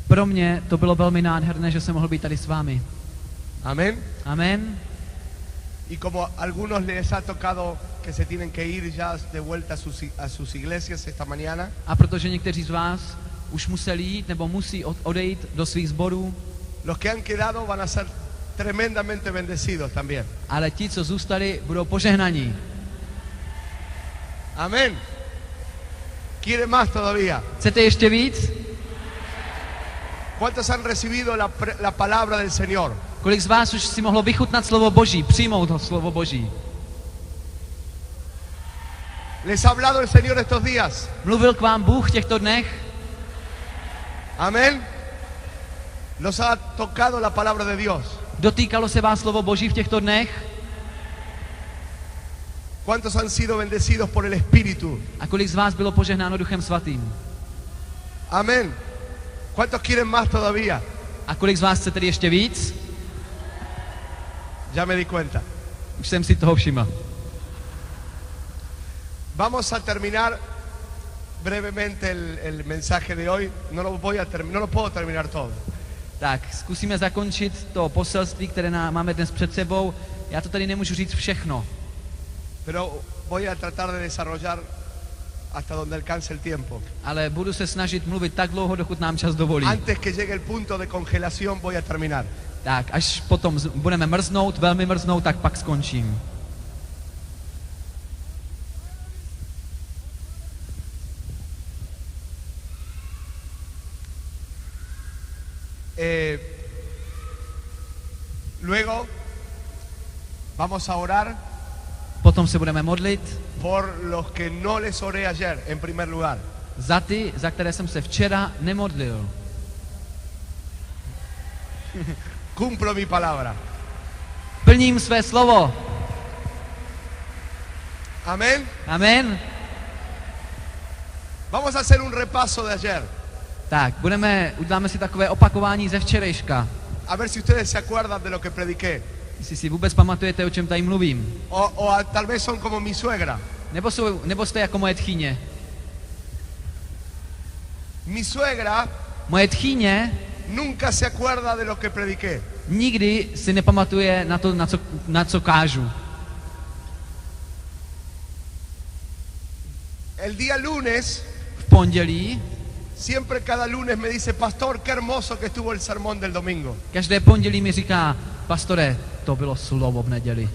pro mě to bylo velmi nádherné, že jsem mohl být tady s vámi. Amén. Amen. Y como a algunos les ha tocado que se tienen que ir ya de vuelta a sus iglesias esta mañana, A protože někteří z vás už museli jít nebo musí odejít do svých sborů, los que han quedado van a ser tremendamente bendecidos también. ale ti, co zůstali, budou požehnaní. Amén. ¿Quiere más todavía? Chcete ještě víc? ¿Cuántos han recibido la palabra del Señor? Kolik z vás už si mohlo vychutnat slovo Boží, přijmout to slovo Boží? ¿Les ha hablado el Señor estos días? Mluvil k vám Bůh v těchto dnech? Amén. ¿Los ha tocado la palabra de Dios? Dotýkalo se vás slovo Boží v těchto dnech? ¿Cuántos han sido bendecidos por el Espíritu? A kolik z vás bylo požehnáno Duchem Svatým? Amén. ¿Cuántos quieren más todavía? A kolik z vás chce tedy ještě víc? Ya me di cuenta. Už jsem si toho všiml. Vamos a terminar brevemente el mensaje de hoy. No lo puedo terminar todo. Tak, zkusíme zakončit to poselství, které máme dnes před sebou. Já to tady nemůžu říct všechno, Pero voy a tratar de desarrollar hasta donde alcance el tiempo. ale budu se snažit mluvit tak dlouho, dokud nám čas dovolí. Antes que llegue el punto de congelación voy a terminar. Tak, až potom budeme mrznout, velmi mrznout, tak pak skončím. Luego vamos a orar Potom se budeme modlit por los que no les oré ayer, en primer lugar. za ty, za které jsem se včera nemodlil. Cumplo mi palabra. Plním své slovo. Amén. Amen. Vamos a hacer un repaso de ayer. Tak, uděláme si takové opakování ze včerejška. A ver si ustedes se acuerdan de lo que prediqué. Jestli si vůbec pamatujete, o čem tady mluvím. Tal vez son como mi suegra. Nebo jste jako moje tchýně. Mi suegra Moje tchýně nunca se acuerda de lo que prediqué. nikdy si nepamatuje na to, na co kážu. El día lunes, V pondělí, siempre cada lunes me dice, pastor, qué hermoso que estuvo el sermón del domingo. každé pondělí mi říká, pastore, to bylo slovo v neděli.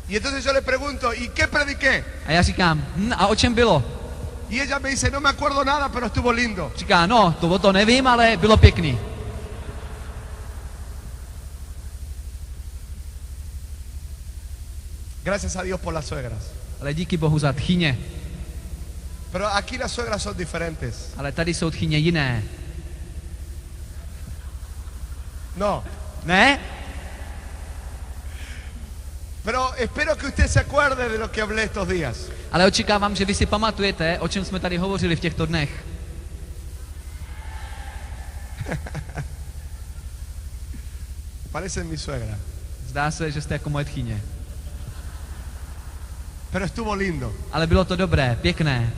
Y entonces yo le pregunto, ¿y qué prediqué? A já říkám, a o čem bylo? Y ella me dice, no me acuerdo nada, pero estuvo lindo. Říká, no, to nevím, ale bylo pěkný. Gracias a Dios por las suegras. Ale díky Bohu za tchýně. Pero aquí las suegras son diferentes. Ale tady jsou tchýně jiné. No. Ne? Pero espero que usted se acuerde de lo que hablé estos días. Ale očekávám, že vy si pamatujete, o čem jsme tady hovořili v těchto dnech. Parece mi suegra. Zdá se, že jste jako moje tchýně. Pero estuvo lindo. Ale bylo to dobré, pěkné.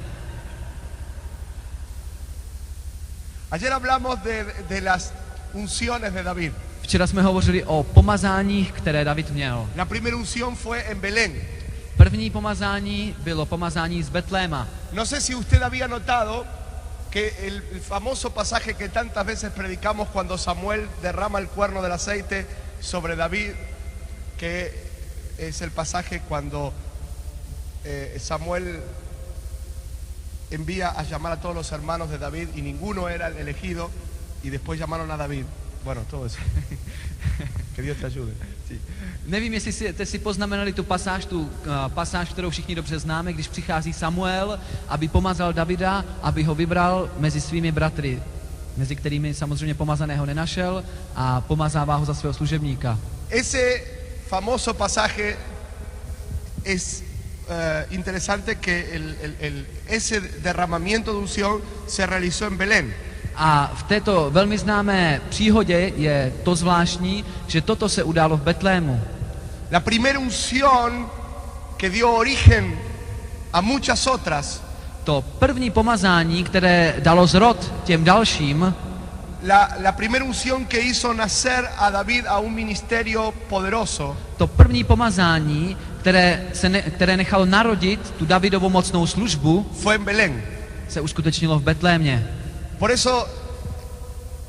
Ayer hablamos de las unciones de David. Včera jsme hovořili o pomazáních, které David měl. La primera unción fue en Belén. První pomazání bylo pomazání z Betléma. No sé si usted había notado que el famoso pasaje que tantas veces predicamos cuando Samuel derrama el cuerno del aceite sobre David, que es el pasaje cuando Samuel envía a llamar a todos los hermanos de David y ninguno era el elegido y después llamaron a David. Bueno, todo eso. Que Dios te ayude. Sí. Nevím, jestli jste si poznamenali tu pasáž, kterou všichni dobře známe, když přichází Samuel, aby pomazal Davida, aby ho vybral mezi svými bratry, mezi kterými samozřejmě pomazaného nenašel, a pomazává ho za svého služebníka. Ese famoso pasaje es interesante que ese derramamiento de unción se realizó en Belén. A v této velmi známé příhodě je to zvláštní, že toto se událo v Betlému. La primera unción que dio origen a muchas otras To první pomazání, které dalo zrod těm dalším, la primera unción que hizo nacer a David a un ministerio poderoso, to první pomazání, které nechalo narodit tu Davidovu mocnou službu, fue en Belén. se uskutečnilo v Betlémě. Por eso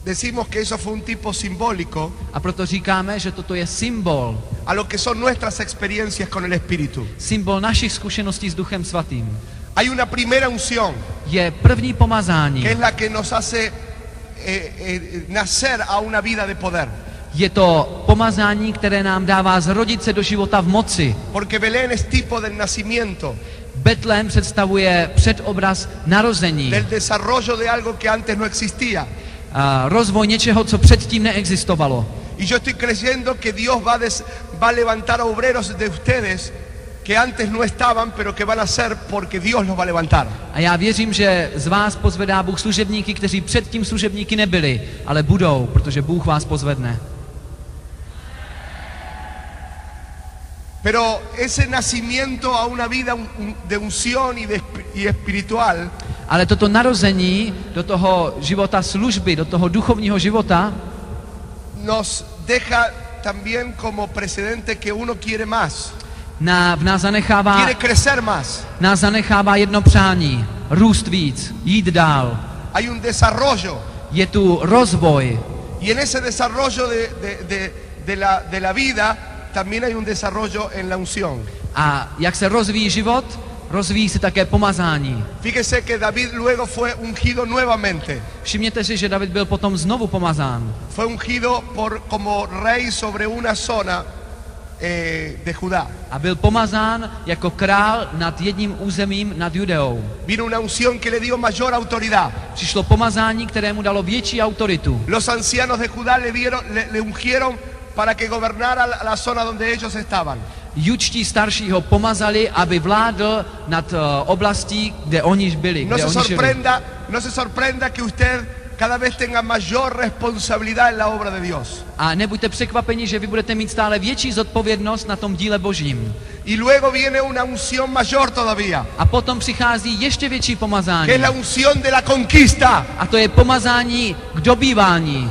decimos que eso fue un tipo simbólico A proto říkáme, že toto je symbol. a lo que son nuestras experiencias con el Espíritu. Symbol našich zkušeností s Duchem Svatým. Hay una primera unción Je první pomazání. que es la que nos hace nacer a una vida de poder. Je to pomazání, které nám dává zrodit se do života v moci. Porque Belén es tipo del nacimiento, Betlém představuje předobraz narození. del desarrollo de algo que antes no existía. Rozvoj něčeho, co předtím neexistovalo. Y yo estoy creyendo que Dios va a levantar a obreros de ustedes que antes no estaban, pero que van a ser porque Dios los va a levantar. A já věřím, že z vás pozvedá Bůh služebníky, kteří předtím služebníky nebyli, ale budou, protože Bůh vás pozvedne. Pero ese nacimiento a una vida de unción y espiritual Ale toto narození do toho života služby, do toho duchovního života, nos deja también como precedente que uno quiere más, v nás quiere crecer más. zanechává jedno přání, růst víc, jít dál. Hay un desarrollo Je tu rozvoj. y en ese desarrollo de la vida también hay un desarrollo en la unción. A jak se rozvíjí život, rozvíjí se také pomazání. Fíjese que David luego fue ungido nuevamente. Všimněte si, že David byl potom znovu pomazán. Fue ungido como rey sobre una zona de Judá. A byl pomazán jako král nad jedním územím, nad Judeou. Vino una unción que le dio mayor autoridad. Přišlo pomazání, které mu dalo větší autoritu. Los ancianos de Judá le ungieron para que gobernara la zona donde ellos estaban. Judští starší ho pomazali, aby vládl nad oblastí, kde oni byli. No se sorprenda que usted cada vez tenga mayor responsabilidad en la obra de Dios. A nebuďte překvapeni, že vy budete mít stále větší zodpovědnost na tom díle Božím. Y luego viene una unción mayor todavía, A potom přichází ještě větší pomazání. que es la unción de la conquista. A to je pomazání k dobývání.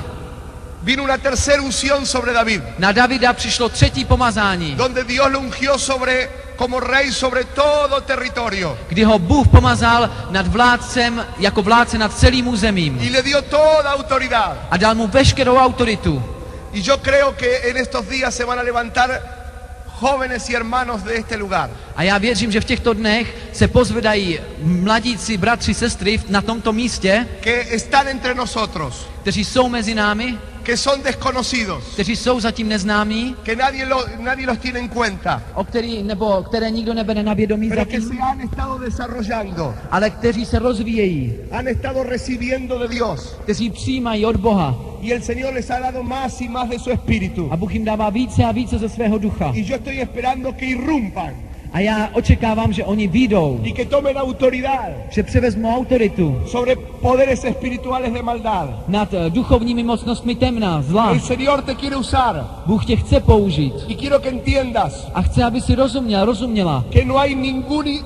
Vino una tercera unción sobre David, Na Davida přišlo třetí pomazání, donde Dios lo ungió como rey sobre todo territorio. kdy ho Bůh pomazal nad vládcem, jako vládce nad celým územím. Y le dio toda autoridad. A dal mu veškerou autoritu. Y yo creo que en estos días se van a levantar jóvenes y hermanos de este lugar, A já věřím, že v těchto dnech se pozvedají mladíci, bratři, sestry na tomto místě, que están entre nosotros, kteří jsou mezi námi, que son desconocidos, kteří jsou zatím neznámí, que nadie los tiene en cuenta, které nikdo nebere na vědomí pero que zatím, se han estado desarrollando, ale kteří se rozvíjejí, han estado recibiendo de Dios. kteří přijímají od Boha. Y el Señor les ha dado más y más de su espíritu. A Bůh jim dává více a více ze svého ducha. Y yo estoy esperando que irrumpan A já očekávám, že oni vyjdou, y que tomen autoridad že převezmou autoritu sobre poderes espirituales de maldad. nad duchovními mocnostmi temna, zla. El Señor te quiere usar Bůh tě chce použít y quiero que entiendas a chce, aby si rozuměla, que no hay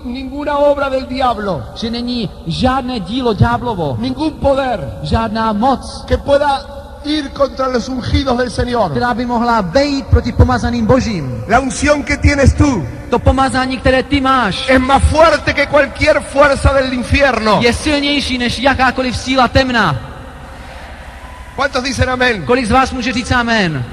ninguna obra del diablo, že není žádné dílo ďáblovo, ningún poder žádná moc, que pueda ir contra los ungidos del Señor. která by mohla vejít proti pomazaným Božím. La unción que tienes tú To pomazání, které ty máš, es más fuerte que cualquier fuerza del infierno. je silnější než jakákoliv síla temna. ¿Cuántos dicen amén? Kolik z vás může říct amen?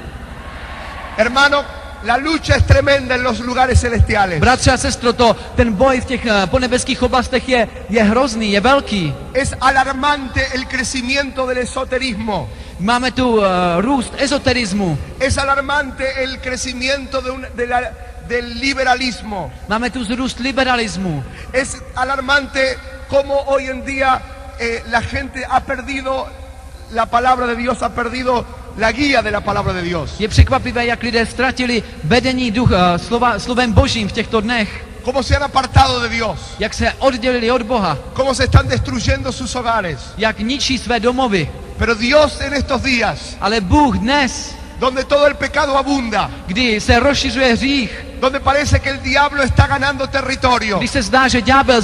Hermano, la lucha es tremenda en los lugares celestiales. Bratře a sestro, ten boj v těch ponebeských oblastech je hrozný, je velký. Es alarmante el crecimiento del esoterismo. Máme tu růst ezoterismu. Es alarmante el crecimiento del liberalismo. Máme tu růst liberalismu. Es alarmante cómo hoy en día la gente ha perdido la palabra de Dios, ha perdido la guía de la palabra de Dios. Je překvapivé, jak lidé ztratili vedení slovem Božím v těchto dnech. Cómo se han apartado de Dios. Jak se oddělili od Boha. Cómo se están destruyendo sus hogares. Jak ničí své domovy. Pero Dios en estos días, Ale Bůh dnes, donde todo el pecado abunda, kdy se rozšiřuje hřích, donde parece que el diablo está ganando territorio, když se zdá, že ďábel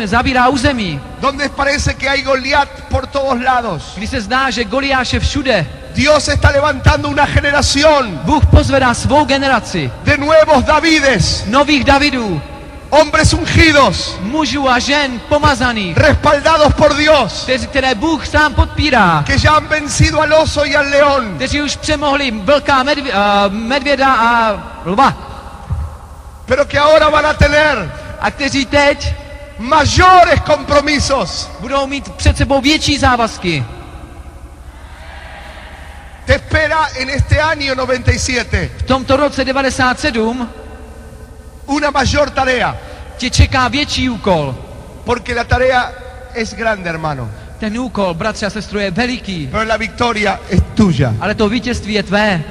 zabírá území, donde parece que hay Goliat por todos lados. když se zdá, že Goliáš je všude, Dios está levantando una generación Bůh pozvedá svou generaci de nuevos Davides, nových Davidů, hombres ungidos, mužů a žen pomazaných, respaldados por Dios, které Bůh sám podpírá, que ya han vencido al oso y al león, kteří už přemohli vlka, medvěda a lva, pero que ahora van a tener a kteří teď mayores compromisos. budou mít před sebou větší závazky. Te espera en este año 97 V tomto roce 97 una mayor tarea, tě čeká větší úkol. porque la tarea es grande, hermano, Ten úkol, bratře a sestro, je veliký, pero la victoria es tuya. ale to vítězství je tvé.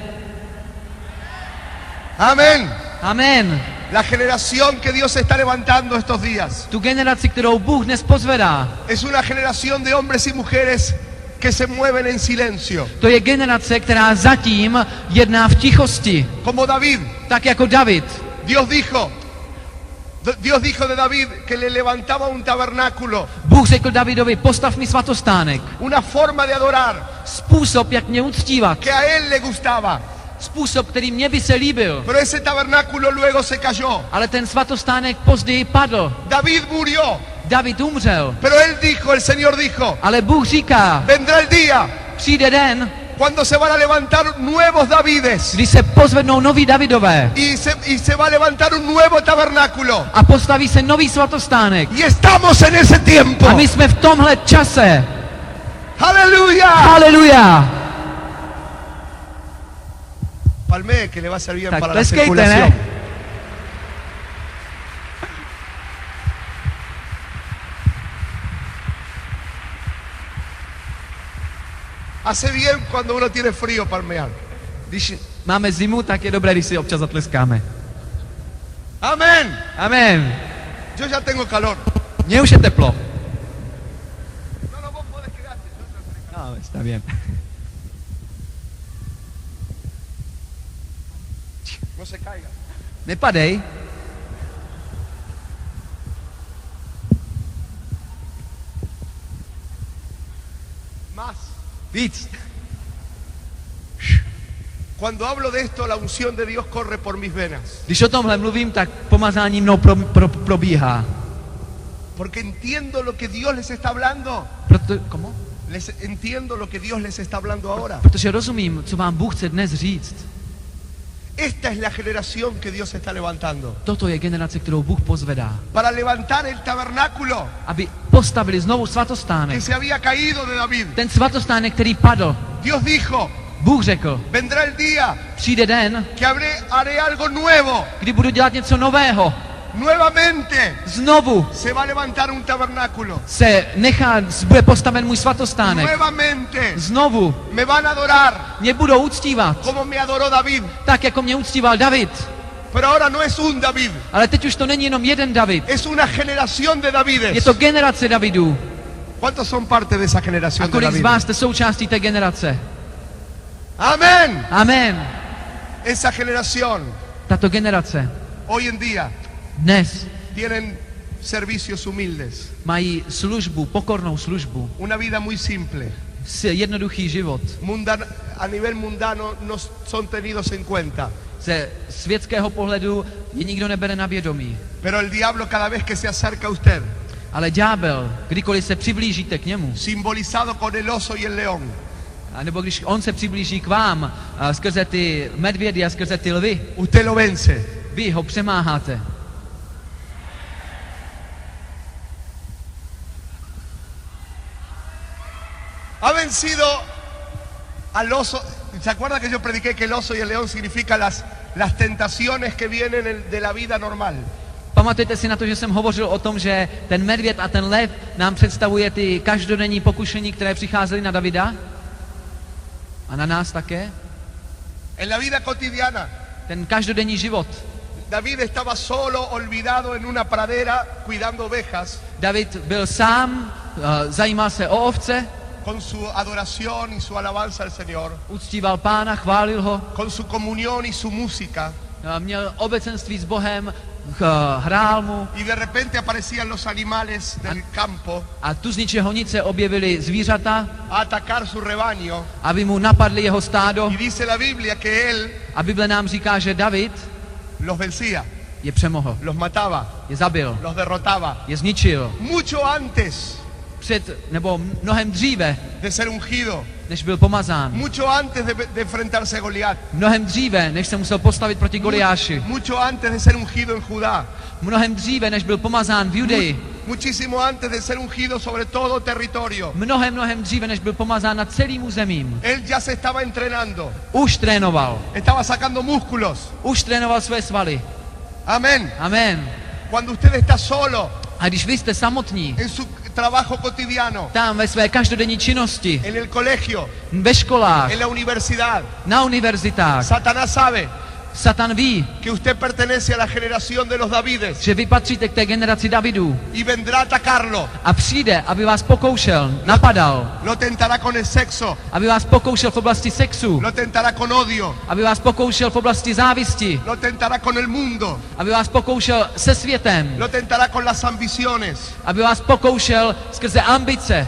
Amén. Amen. La generación que Dios está levantando estos días Tu generaci, kterou Bůh dnes pozvedá, es una generación de hombres y mujeres que se mueven en silencio, to je generace, která zatím jedná v tichosti, como David. tak jako David. Dios dijo de David que le levantaba un tabernáculo, Bůh řekl Davidovi, postav mi svatostánek, una forma de adorar způsob, jak mě uctívat, que a él le gustaba. způsob, který mě by se líbil. Pero ese tabernáculo luego se cayó. Ale ten svatostánek později padl. David murió, David umřel. pero él dijo, el Señor dijo, Ale Bůh říká, vendrá el día přijde den, cuando se van a levantar nuevos Davides kdy se pozvednou noví Davidové y se va a levantar un nuevo tabernáculo. a postaví se nový svatostánek. Y estamos en ese tiempo. A my jsme v tomhle čase. Aleluya. Haleluja! Palme, que le va a servir bien Tak para la tleskejte, circulación. ne? Hace bien cuando uno tiene frío palmear. Když máme zimu, tak je dobré, když si občas zatleskáme. Amén. Amen. Yo ya tengo calor. Mně už je teplo. No, vos podés quedarte. No, está bien. No se caiga. Nepadej. Más. Víc. Cuando hablo de esto, la unción de Dios corre por mis venas. Když o tomhle mluvím, tak pomazání mnou probíhá. Porque entiendo lo que Dios les está hablando. Komu? Entiendo lo que Dios les está hablando ahora. Protože rozumím, co vám Bůh chce dnes říct. Esta es la generación que Dios está levantando. Toto je generace, kterou Bůh pozvedá. Para levantar el tabernáculo Aby postavili znovu que svatostánek. se había caído de David. Ten svatostánek, který padl. Dios dijo, Bůh řekl, vendrá el día přijde den, que haré algo nuevo. kdy budu dělat něco nového. Nuevamente Znovu se va a levantar un tabernáculo. bude postaven můj svatostánek. Nuevamente Znovu me van a adorar mě budou uctívat, como me adoró David. tak jako mě uctíval David. Pero ahora no es un David, Ale teď už to není jenom jeden David. es una generación de Je Davides. to generace Davidů. ¿Cuántos son parte de esa A generación de kolik z David? vás jste součástí té generace? Amén. Amen. Esa generación Tato generace hoy en día dnes tienen servicios humildes, mají službu, pokornou službu. una vida muy simple. Jednoduchý život. A nivel mundano no son tenidos en cuenta. Ze světského pohledu je nikdo nebere na vědomí. Pero el diablo cada vez que se acerca a usted, Ale ďábel, kdykoliv se přiblížíte k němu, simbolizado con el oso y el león, nebo když on se přiblíží k vám skrze ty medvědy a skrze ty lvy, usted lo vence. vy ho přemáháte. Ha vencido al oso. ¿Se acuerda que yo prediqué que el oso y el león significan las tentaciones que vienen de la vida normal? Pamatujete si na to, že jsem hovořil o tom, že ten medvěd a ten lev nám představuje ty každodenní pokušení, které přicházely na Davida? A na nás také? En la vida cotidiana, Ten každodenní život. David estaba solo, olvidado en una pradera, cuidando ovejas, David byl sám, zajímal se o ovce, con su adoración y su alabanza al Señor, uctíval Pána, chválil ho, con su comunión y su música. měl obecenství s Bohem, hrál mu y de repente aparecían los animales del campo a tu z ničeho nic se objevily zvířata, a atacar su rebaño. aby mu napadli jeho stádo. Y dice la Biblia que él A Bible nám říká, že David los vencía, je přemohl, los mataba, je zabil, los derrotaba. je zničil. Mucho antes Nebo mnohem dříve, de ser ungido, než byl pomazán. mucho antes de enfrentarse a Goliat, Mnohem dříve, než se musel postavit proti Goliáši. mucho antes de ser ungido en Judá, Mnohem dříve, než byl pomazán v Judeji. muchísimo antes de ser ungido sobre todo territorio. Mnohem dříve, než byl pomazán nad celým územím. Él ya se estaba entrenando, Už trénoval. estaba sacando músculos. Už trénoval své svaly. Amén. Amen. Cuando usted está solo A když vy jste samotní, en su trabajo cotidiano, tam ve své každodenní činnosti, en el colegio, ve školách, en la universidad, na univerzitách, Satanás sabe Satan ví, que usted pertenece a la generación de los Davides že vy patříte k té generaci Davidů y vendrá a atacarlo. a přijde, aby vás pokoušel, napadal, Lo tentará con el sexo, aby vás pokoušel v oblasti sexu, lo tentará con odio, aby vás pokoušel v oblasti závisti, lo tentará con el mundo, aby vás pokoušel se světem, lo tentará con las ambiciones, aby vás pokoušel skrze ambice.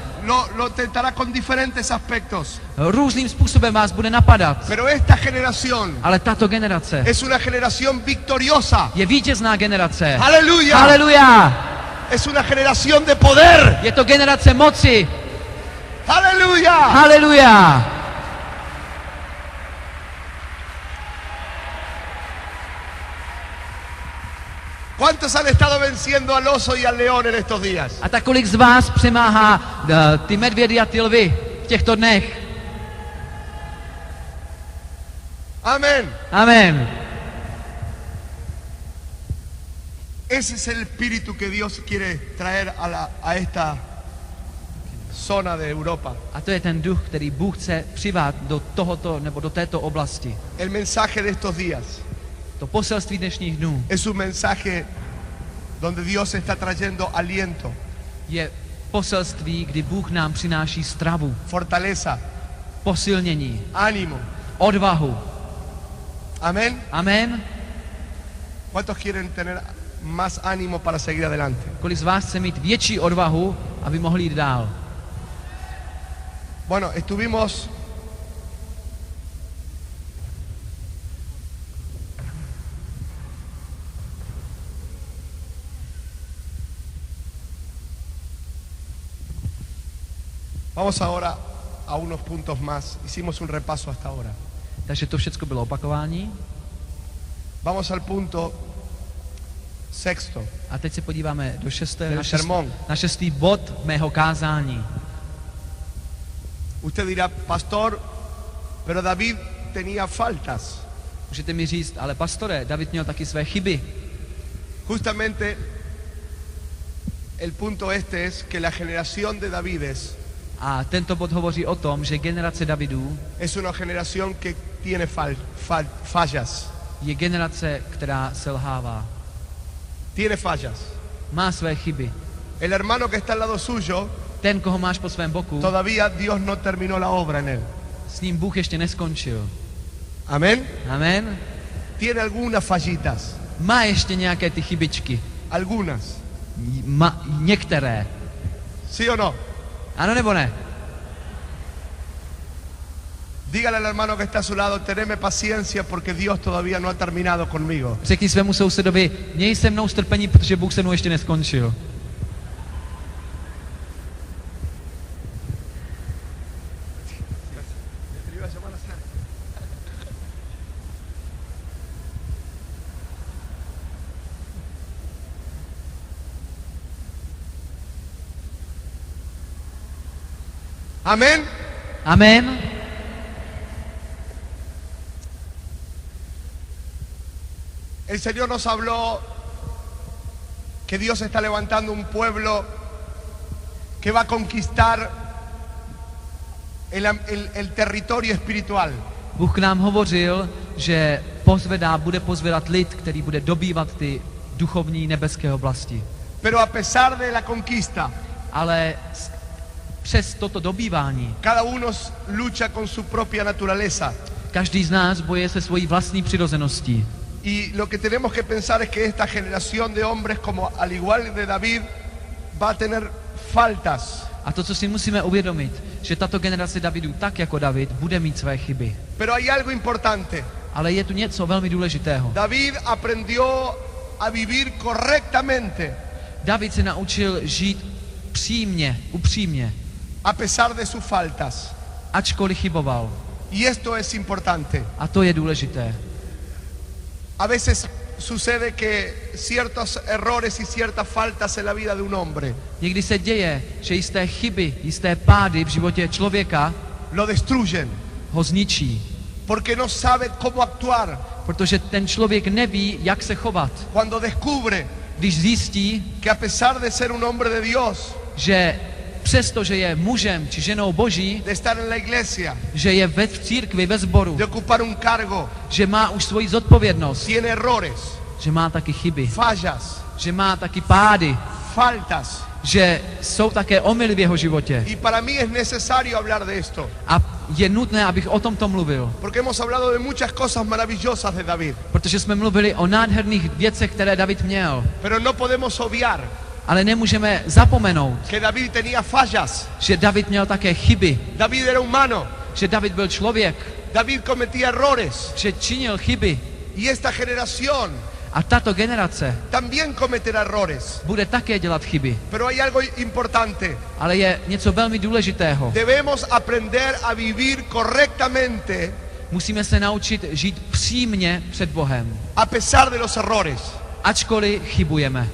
lo tentará con diferentes aspectos. Různým způsobem vás bude napadat. Pero esta generación Ale tato generace es una generación victoriosa. je vítězná generace. Aleluya. Haleluja! Es una generación de poder. Je to generace moci. Aleluya. Haleluja! ¿Cuántos han estado venciendo al oso y al león en estos días? A tak kolik z vás přemáhá ty medvědy a ty lvy v těchto dnech? Amén. Amen. Ese es el espíritu que Dios quiere traer a esta zona de Europa. A to je ten duch, který Bůh chce přivát do tohoto nebo do této oblasti. El mensaje de estos días To poselství dnešních dnů es un mensaje donde Dios está trayendo aliento, je poselství, kdy Bůh nám přináší stravu, fortaleza, posilnění, ánimo. odvahu. Amén. Amen. ¿Cuántos quieren tener más ánimo para seguir adelante? Kolik z vás chce mít větší odvahu, aby mohli jít dál? Bueno, estuvimos Vamos ahora a unos puntos más. Hicimos un repaso hasta ahora. Takže to všechno bylo opakování. Vamos al punto sexto. A teď se podíváme do Del sermón. na šestý bod mého kázání. Usted dirá, pastor, pero David tenía faltas. Můžete mi říct, ale pastore, David měl taky své chyby. Justamente el punto este es que la generación de Davides A tento bod hovoří o tom, že generace Davidů es una generación que tiene fallas. je generace, která selhává. Tiene fallas. Má své chyby. El hermano que está al lado suyo, Ten, koho máš po svém boku, todavía Dios no terminó la obra en él. s ním Bůh ještě neskončil. Amén. Amen. Tiene algunas fallitas. Má ještě nějaké ty chybičky. Algunas. Některé. ¿Sí o no? Ano nebo ne? Dígale al hermano que está a su lado, teneme paciencia porque Dios todavía no ha terminado conmigo. Řekni svému sousedovi, měj se mnou strpení, protože Bůh se mnou ještě neskončil. Amén. Amen. El Señor nos habló que Dios está levantando un pueblo que va a conquistar el territorio espiritual. Bůh k nám hovořil, že bude pozvedat lid, který bude dobývat ty duchovní nebeské oblasti. Pero a pesar de la conquista, Ale přes toto dobývání cada uno lucha con su propia naturaleza. každý z nás bojuje se svojí vlastní přirozeností. Y lo que tenemos que pensar es que esta generación de hombres, como al igual de David, va a tener faltas. A to, co si musíme uvědomit, že tato generace Davidů, tak jako David, bude mít své chyby. Pero hay algo importante. Ale je tu něco velmi důležitého. David aprendió a vivir correctamente David se naučil žít upřímně, a pesar de sus faltas. ačkoliv chyboval. Y esto es importante. A to je důležité. A veces sucede que ciertos errores y ciertas faltas en la vida de un hombre Někdy se děje, že jisté chyby, jisté pády v životě člověka lo destruyen ho zničí. porque no sabe cómo actuar. Protože ten člověk neví, jak se chovat. Cuando descubre Když zjistí, que a pesar de ser un hombre de Dios, že přesto, že je mužem či ženou boží, de estar en la iglesia, že je v církvi, ve sboru, de ocupar un cargo, že má už svoji zodpovědnost, tiene errores, že má taky chyby, fallas, že má taky pády, faltas. že jsou také omyly v jeho životě. Y para mí es necesario hablar de esto, A je nutné, abych o tomto mluvil, porque hemos hablado de muchas cosas maravillosas de David, protože jsme mluvili o nádherných věcech, které David měl. pero no podemos obviar Ale nemůžeme zapomenout, que David tenía fallas. že David měl také chyby, David era humano, že David byl člověk, David cometía errores, že činil chyby. y esta generación A tato generace también cometerá errores. bude také dělat chyby. Pero hay algo importante. Ale je něco velmi důležitého. Debemos aprender a vivir correctamente Musíme se naučit žít přímě před Bohem, a pesar de los errores. ačkoliv chybujeme.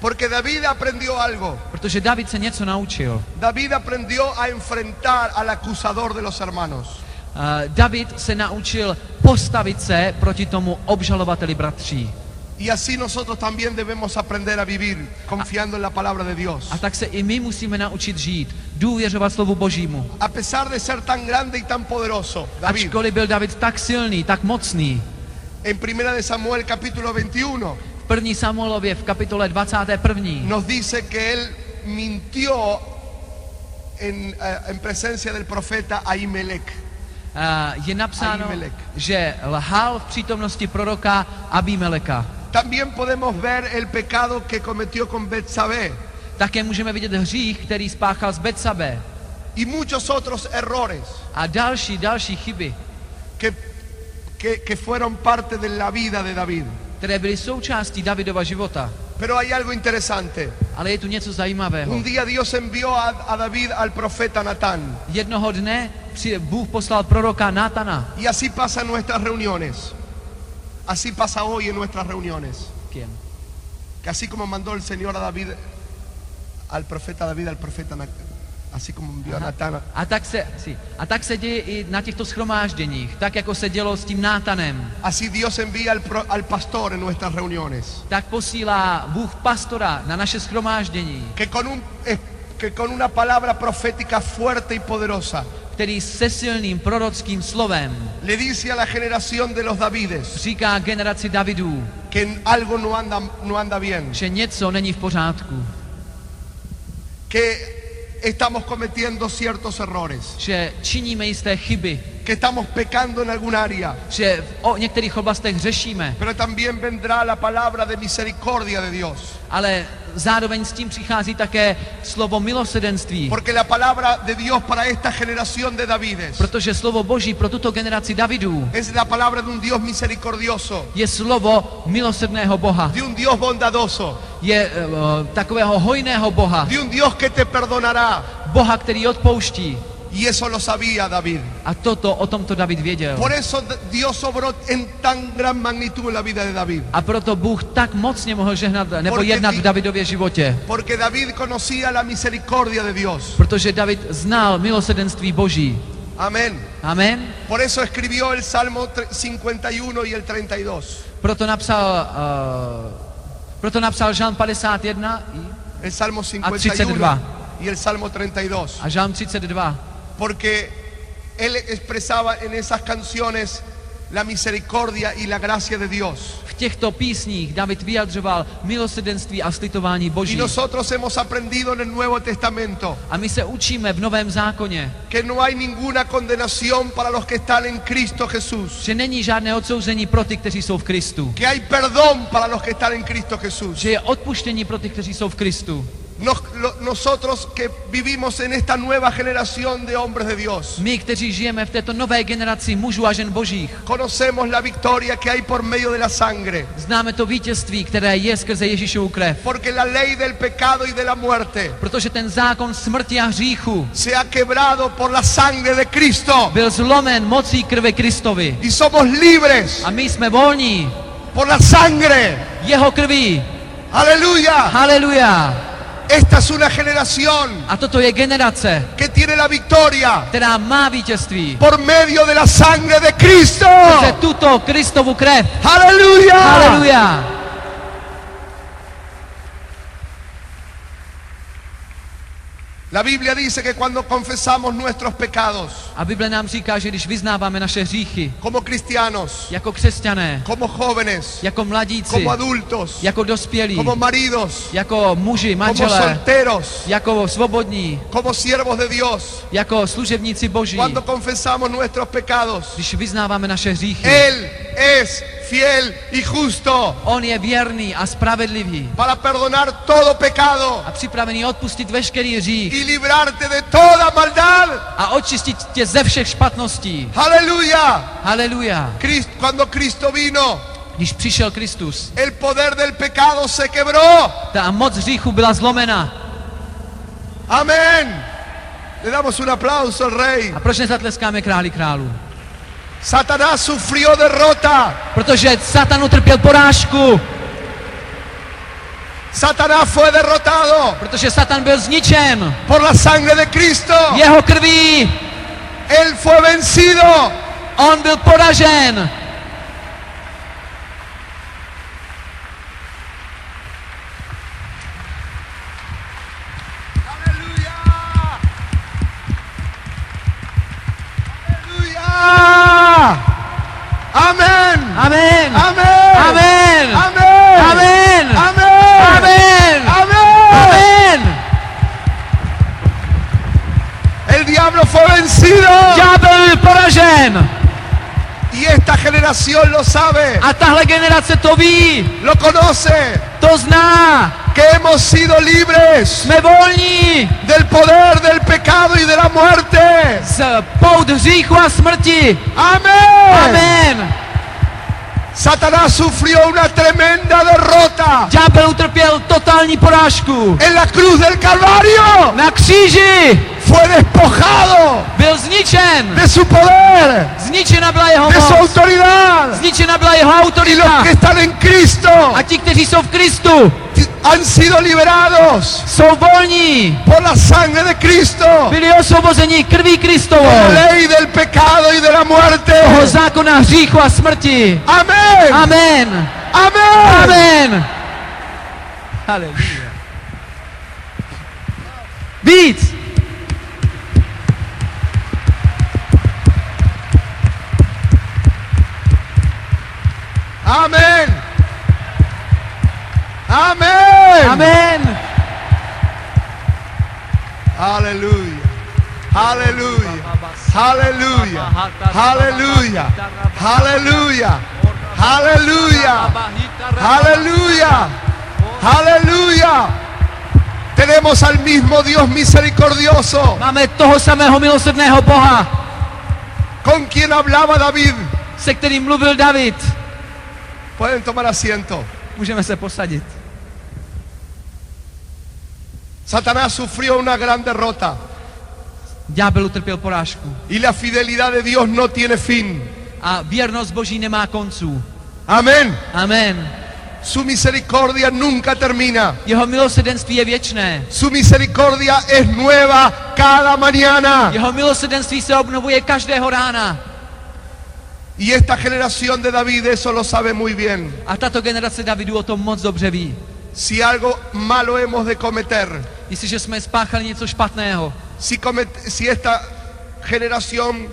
Porque David aprendió algo. Protože David se něco naučil. David aprendió a enfrentar al acusador de los hermanos. David se naučil postavit se proti tomu obžalovateli bratří. Y así nosotros también debemos aprender a vivir confiando en la palabra de Dios. A tak se i my musíme naučit žít, důvěřovat slovu Božímu. A pesar de ser tan grande y tan poderoso, David, Ačkoliv byl David tak silný, tak mocný. en 1 de Samuel capítulo 21 V 1. Samuelově v kapitole 21. nos dice que él mintió en presencia del profeta Ahimelech. Je napsáno, Ahimelech. že lhal v přítomnosti proroka Abimeleka. También podemos ver el pecado que cometió con Betsabé Také můžeme vidět hřích, který spáchal z Betsabe. y muchos otros errores A další chyby, que fueron parte de la vida de David. které byly součástí Davidova života. Pero hay algo interesante. Ale je tu něco zajímavého. Un día Dios envió a David al profeta Natán. Jednoho dne Bůh poslal proroka Nátana. Y así pasa en nuestras reuniones. Así pasa hoy en nuestras reuniones. ¿Quién? Que así como mandó el Señor a David, al profeta Natán, así como envió a Natán. A tak se děje i na těchto shromážděních, tak jako se dělo s tím Nátanem. Así Dios envía al pastor en nuestras reuniones. Tak posílá Bůh pastora na naše shromáždění, Que con una palabra profética fuerte y poderosa který se silným prorockým slovem le dice a la generación de los Davides říká generaci Davidů, que algo no anda bien, že něco není v pořádku, que estamos cometiendo ciertos errores, že činíme jisté chyby, que estamos pecando en algún área, že o některých oblastech hřešíme, pero también vendrá la palabra de misericordia de Dios. ale zároveň s tím přichází také slovo milosrdenství, Porque la palabra de Dios para esta generación de Davides protože slovo Boží pro tuto generaci Davidů es la palabra de un Dios misericordioso, je slovo milosrdného Boha, de un Dios bondadoso, je takového hojného Boha, de un Dios que te perdonará. Boha, který odpouští. Y eso lo sabía David. A o tomto David věděl. Por eso Dios obró en tan gran magnitud en la vida de David. A proto Bůh tak mocně mohl žehnat nebo Porque jednat v Davidově životě. Porque David conocía la misericordia de Dios. Protože David znal milosrdenství Boží. Amén. Amen. Por eso escribió el Salmo 51 y el 32. Proto napsal Žalm 51 El Salmo a 51 32. y el Salmo 32. A Žalm 32. Porque él expresaba en esas canciones la misericordia y la gracia de Dios. V těchto písních David vyjadřoval milosrdenství a slitování Y Boží. nosotros hemos aprendido en el Nuevo Testamento A my se učíme v Novém zákoně, que no hay ninguna condenación para los que están en Cristo Jesús. že není žádné odsouzení pro ty, kteří jsou v Kristu. Que hay perdón para los que están en Cristo Jesús. Že je odpuštění pro ty, kteří jsou v Kristu. Nosotros que vivimos en esta nueva generación de hombres de Dios, My, kteří žijeme v této nové generaci mužů a žen božích, conocemos la victoria que hay por medio de la sangre. známe to vítězství, které je skrze Ježíšovu krev. Porque la ley del pecado y de la muerte Protože ten zákon smrti a hříchu se ha quebrado por la sangre de Cristo. byl zlomen mocí krve Kristovi. Y somos libres A my jsme volní por la sangre. jeho krví. Aleluya. Haleluja. Esta es una generación A toto je generace, que tiene la victoria která má vítězství. por medio de la sangre de Cristo. Skrze tuto Kristovu krev. Aleluya. Haleluja. La Biblia dice que cuando confesamos nuestros pecados A Bible nám říká, že když vyznáváme naše hříchy como cristianos, jako křesťané, como jóvenes, jako mladíci, como adultos, jako dospělí, como maridos, jako muži, como manželé, solteros, jako svobodní, como siervos de Dios, jako služebníci Boží, cuando confesamos nuestros pecados, když vyznáváme naše hříchy. Él es fiel y justo On je věrný a spravedlivý para perdonar todo pecado a připravený odpustit veškerý hřích y librarte de toda maldad. a očistit tě ze všech špatností. Aleluya. Haleluja. Cuando Cristo vino, Když přišel Kristus, el poder del pecado se quebró. ta moc hříchu byla zlomena. Amén. Le damos un aplauso al Rey. A proč nezatleskáme králi králů? Satanás sufrió derrota. Protože Satan utrpěl porážku. Satanás fue derrotado Protože Satan byl zničen. por la sangre de Cristo. Jeho krví. Él fue vencido. On byl poražen. Aleluya. Aleluya. Amén. Amen. Amén. Amen. Amén. Amen. Amén. Amen. Amén. Amen. El diablo fue vencido. Ďábel byl poražen. Y esta generación lo sabe, A tahle generace to ví. lo conoce, To zná. que hemos sido libres Jsme volní del poder del pecado y de la muerte. z pout hříchu a smrti. Amén. Amen. Satanás sufrió una tremenda derrota Ďábel utrpěl totální porážku. en la cruz del Calvario. Na kříži Fue despojado byl zničen. de su poder, Zničena byla jeho de su moc. autoridad. Zničena byla jeho Y los autorita. que están en Cristo A ti, kteří jsou v Kristu, han sido liberados jsou volní. por la sangre de Cristo, Byli osvobozeni krví Kristovou. por la ley del pecado y de la muerte. Toho zákona hříchu a smrti. Amén. Amen. Amén. Amen. Haleluja. Víc. Amén. Amén. Amen. Aleluya. Aleluya. Aleluya. Aleluya. Aleluya. Aleluya. Aleluya. Aleluya. Tenemos al mismo Dios misericordioso Máme toho samého milosrdného Boha, con quien hablaba David. se kterým mluvil David. Pueden tomar asiento. Můžeme se posadit. Satanás sufrió una gran derrota Ďábel utrpěl porážku. y la fidelidad de Dios no tiene fin. A věrnost Boží nemá konců. Amén. Amen. Su misericordia nunca termina. Jeho milosrdenství je věčné. Su misericordia es nueva cada mañana. Jeho milosrdenství se obnovuje každého rána. Y esta generación de David eso lo sabe muy bien. A tato generace Davidu o tom moc dobře ví. Si algo malo hemos de cometer, Jestliže jsme spáchali něco špatného, si esta generación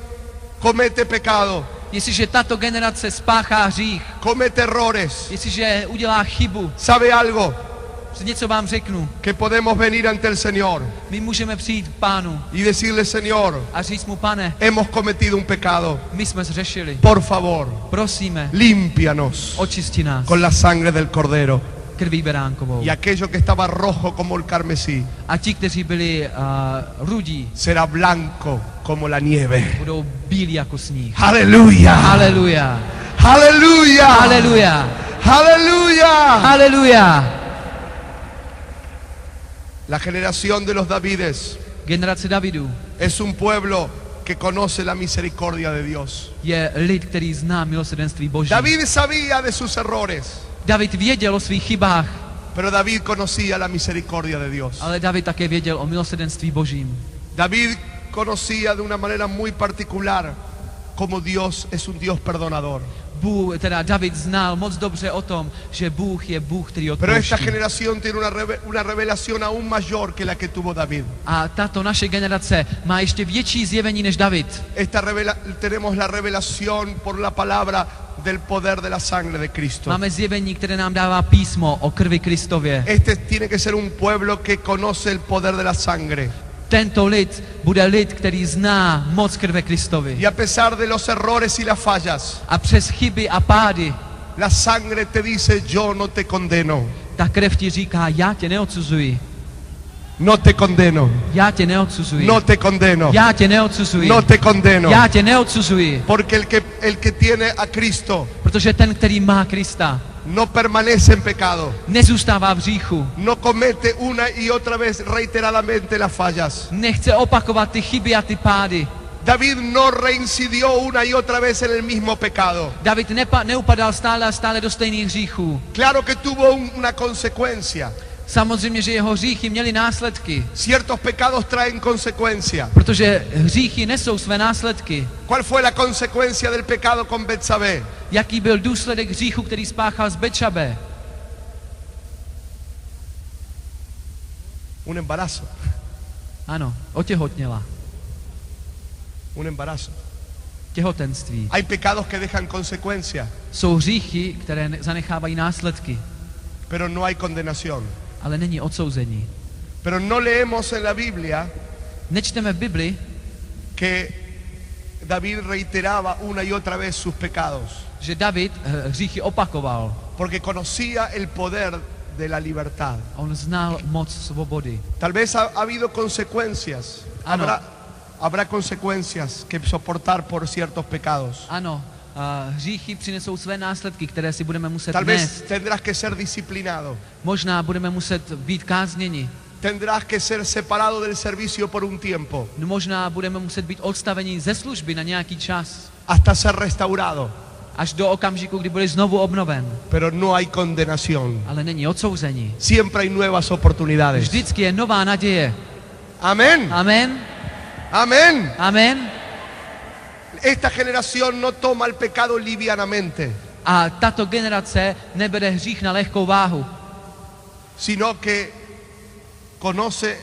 comete pecado, Jestliže tato generace spáchá hřích, comete errores, jestliže udělá chybu, ¿sabe algo? něco vám řeknu, Que podemos venir ante el Señor my můžeme přijít k Pánu y decirle, Señor, a říct mu, Pane, hemos cometido un pecado. my jsme zřešili, Por favor, prosíme, límpianos očisti nás con la sangre del Cordero. krví beránkovou. Y aquello que estaba rojo como el carmesí A ti, kteří byli rudí, será blanco como la nieve. budou bílí jako sníh. Aleluya. Haleluja. Aleluya. Haleluja. Aleluya. Haleluja. La generación de los Davides Generace Davidů es un pueblo que conoce la misericordia de Dios. je lid, který zná milosrdenství Boží. David sabía de sus errores, David věděl o svých chybách, pero David conocía la misericordia de Dios. ale David také věděl o milosrdenství Božím. David conocía de una manera muy particular cómo Dios es un Dios perdonador. David znal moc dobře o tom, že Bůh je Bůh, který Pero esta odpouští. generación tiene una revelación aún mayor que la que tuvo David. A tato naše generace má ještě větší zjevení než David. Tenemos la revelación por la palabra del poder de la sangre de Cristo. Máme zjevení, které nám dává písmo o krvi Kristově. Este tiene que ser un pueblo que conoce el poder de la sangre. Tento lid bude lid, který zná moc krve Kristovy. Y a pesar de los errores y las fallas, A přes chyby a pády, la sangre te dice, yo no te condeno. ta krev ti říká, já tě neodsuzuji. No te condeno. Já tě neodsuzuji. No te condeno. Já tě neodsuzuji. No te condeno. Já tě neodsuzuji. Porque el que tiene a Cristo Protože ten, který má Krista, no permanece en pecado. nezůstává v hříchu. No comete una y otra vez reiteradamente las fallas. Nechce opakovat ty chyby a ty pády. David no reincidió una y otra vez en el mismo pecado. David neupadal stále a stále do stejných hříchů. Claro que tuvo una consecuencia. Samozřejmě, že jeho hříchy měly následky, Ciertos pecados traen consecuencia. protože hříchy nesou své následky. ¿Cuál fue la consecuencia del pecado con Betsabé? Jaký byl důsledek hříchu, který spáchal z Betšabe? Un embarazo. Ano, otěhotněla. Un embarazo. Těhotenství. Hay pecados que dejan consecuencia, Jsou hříchy, které zanechávají následky, pero no hay condenación. ale není odsouzení. Pero no leemos en la Biblia Nečteme v Bibli, que David reiteraba una y otra vez sus pecados, že David hříchy opakoval. porque conocía el poder de la libertad. On znal moc svobody. Tal vez ha habido consecuencias, Ah, no. habrá consecuencias que soportar por ciertos pecados. Ano, hříchy přinesou své následky, které si budeme muset Tal vez nést. tendrás que ser disciplinado, Možná budeme muset být kázněni. tendrás que ser separado del servicio por un tiempo, Možná budeme muset být odstaveni ze služby na nějaký čas. hasta ser restaurado, Až do okamžiku, kdy budeš znovu obnoven. pero no hay condenación. Ale není odsouzení. Siempre hay nuevas oportunidades. Vždycky je nová naděje. Amén. Amen. Amén. Amen. Esta generación no toma el pecado livianamente, A tato generace nebere hřích na lehkou váhu, sino que conoce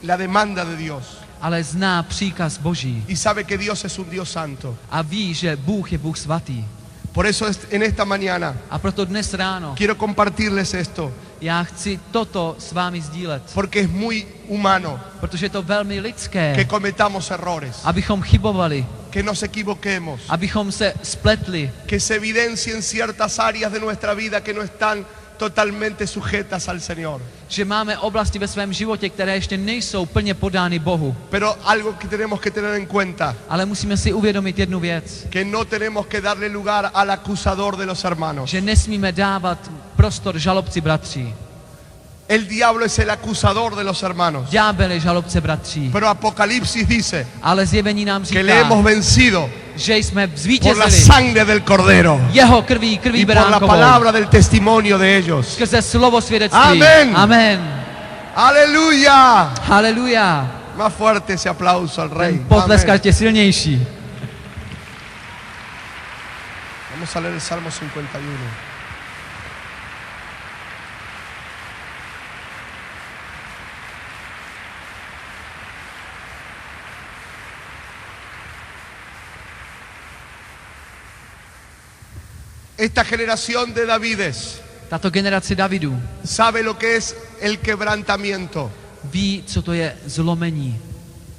la demanda de Dios ale zná příkaz Boží y sabe que Dios es un Dios santo. a ví, že Bůh je Bůh svatý. Por eso en esta mañana A proto dnes ráno quiero compartirles esto, já chci toto s vámi sdílet, porque es muy humano protože je to velmi que lidské, cometamos errores, abychom chybovali, que nos equivoquemos, abychom se spletli, que se evidencien ciertas áreas de nuestra vida que no están totalmente sujetas al Señor. že máme oblasti ve svém životě, které ještě nejsou plně podány Bohu. Pero algo que tenemos que tener en cuenta, Ale musíme si uvědomit jednu věc, que no tenemos que darle lugar al acusador de los hermanos. že nesmíme dávat prostor žalobci bratří. El diablo es el acusador de los hermanos. Ďábel je žalobce bratří. Pero Apocalipsis dice Ale zjevení nám que le hemos říká, vencido že jsme por la zvítězili sangre del Cordero jeho krví y por la beránkovou, palabra del testimonio de ellos. skrze slovo svědectví. Amen. Amen. Aleluya. Haleluja. Más fuerte ese aplauso al Rey. Ten potlesk Amén. je silnější. Vamos a leer el Salmo 51. Esta generación de Davides Tato generace Davidů sabe lo que es el quebrantamiento. ví, co to je zlomení.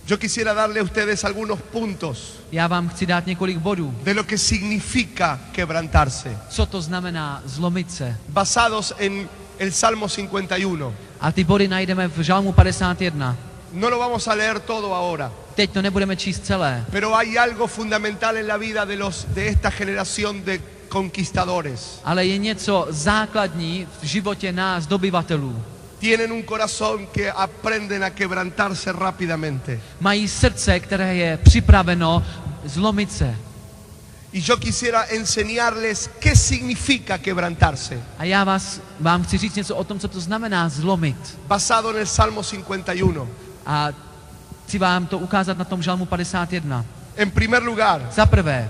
Yo quisiera darle a ustedes algunos puntos Já vám chci dát několik bodů, de lo que significa quebrantarse, co to znamená zlomit se. basados en el Salmo 51. A ty body najdeme v Žalmu 51. No lo vamos a leer todo ahora, Teď to nebudeme číst celé, pero hay algo fundamental en la vida de esta generación de conquistadores. ale je něco základní v životě nás, dobyvatelů. Tienen un corazón que aprenden a quebrantarse rápidamente. Mají srdce, které je připraveno zlomit se. Y yo quisiera enseñarles qué significa quebrantarse, A já vám chci říct něco o tom, co to znamená zlomit. basado en el Salmo 51. A chci vám to ukázat na tom Žalmu 51. En primer lugar, Za prvé,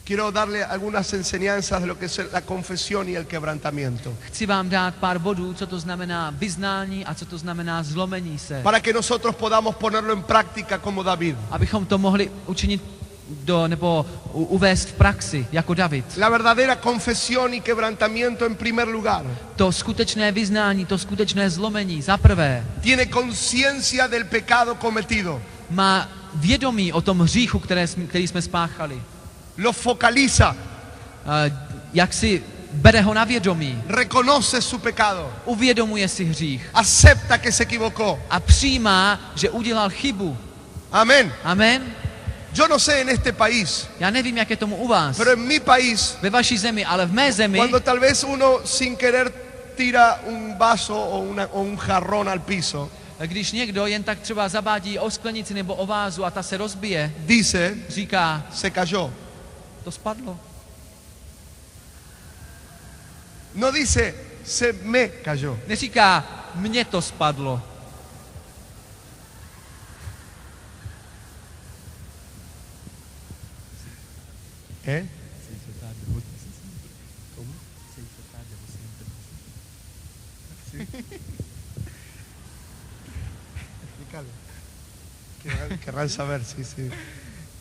quiero darle algunas enseñanzas de lo que es la confesión y el quebrantamiento, chci vám dát pár bodů, co to znamená vyznání a co to znamená zlomení se. para que nosotros podamos ponerlo en práctica como David. Abychom to mohli učinit nebo uvést v praxi, jako David. La verdadera confesión y quebrantamiento en primer lugar To skutečné vyznání, to skutečné zlomení, za prvé, tiene conciencia del pecado cometido, má vědomí o tom hříchu, který jsme spáchali. lo focaliza, Jak si bere ho na vědomí, reconoce su pecado, uvědomuje si hřích acepta que se equivocó. a přijímá, že udělal chybu. Amén. Amen? Yo no sé en este país, Já nevím, jak je tomu u vás, pero en mi país, ve vaší zemi, ale v mé zemi, cuando tal vez uno sin querer tira un vaso o un jarrón al piso, když někdo jen tak třeba zabádí o sklenici nebo o vázu a ta se rozbije, dice, říká, se cayó. to spadlo. No dice, se me cayó. Neříká, mně to spadlo. ¿Eh? Explícalo. Querrán saber, sí, sí.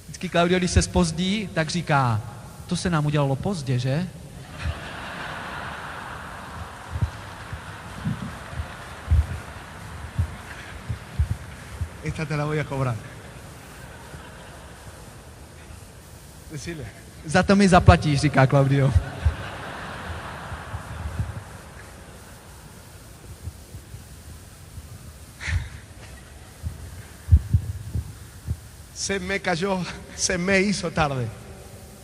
Vždycky Claudio, když se zpozdí, tak říká, to se nám udělalo pozdě, že? Esta te la voy a cobrar. Decile. Za to mi zaplatíš, říká Claudio. Se me cayó, se me hizo tarde.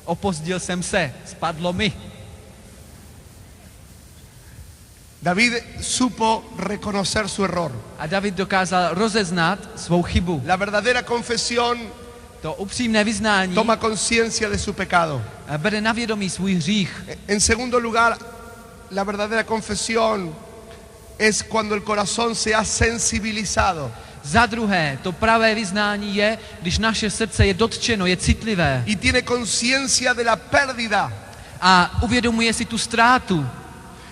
Opozdil jsem se, spadlo mi. David supo reconocer su error. A David dokázal rozeznat svou chybu. La verdadera confesión To upřímné vyznání toma conciencia de su pecado. bere na vědomí svůj hřích. En segundo lugar, la verdadera confesión es cuando el corazón se ha sensibilizado Za druhé, to pravé vyznání je, když naše srdce je dotčeno, je citlivé y tiene conciencia de la pérdida. a uvědomuje si tu ztrátu.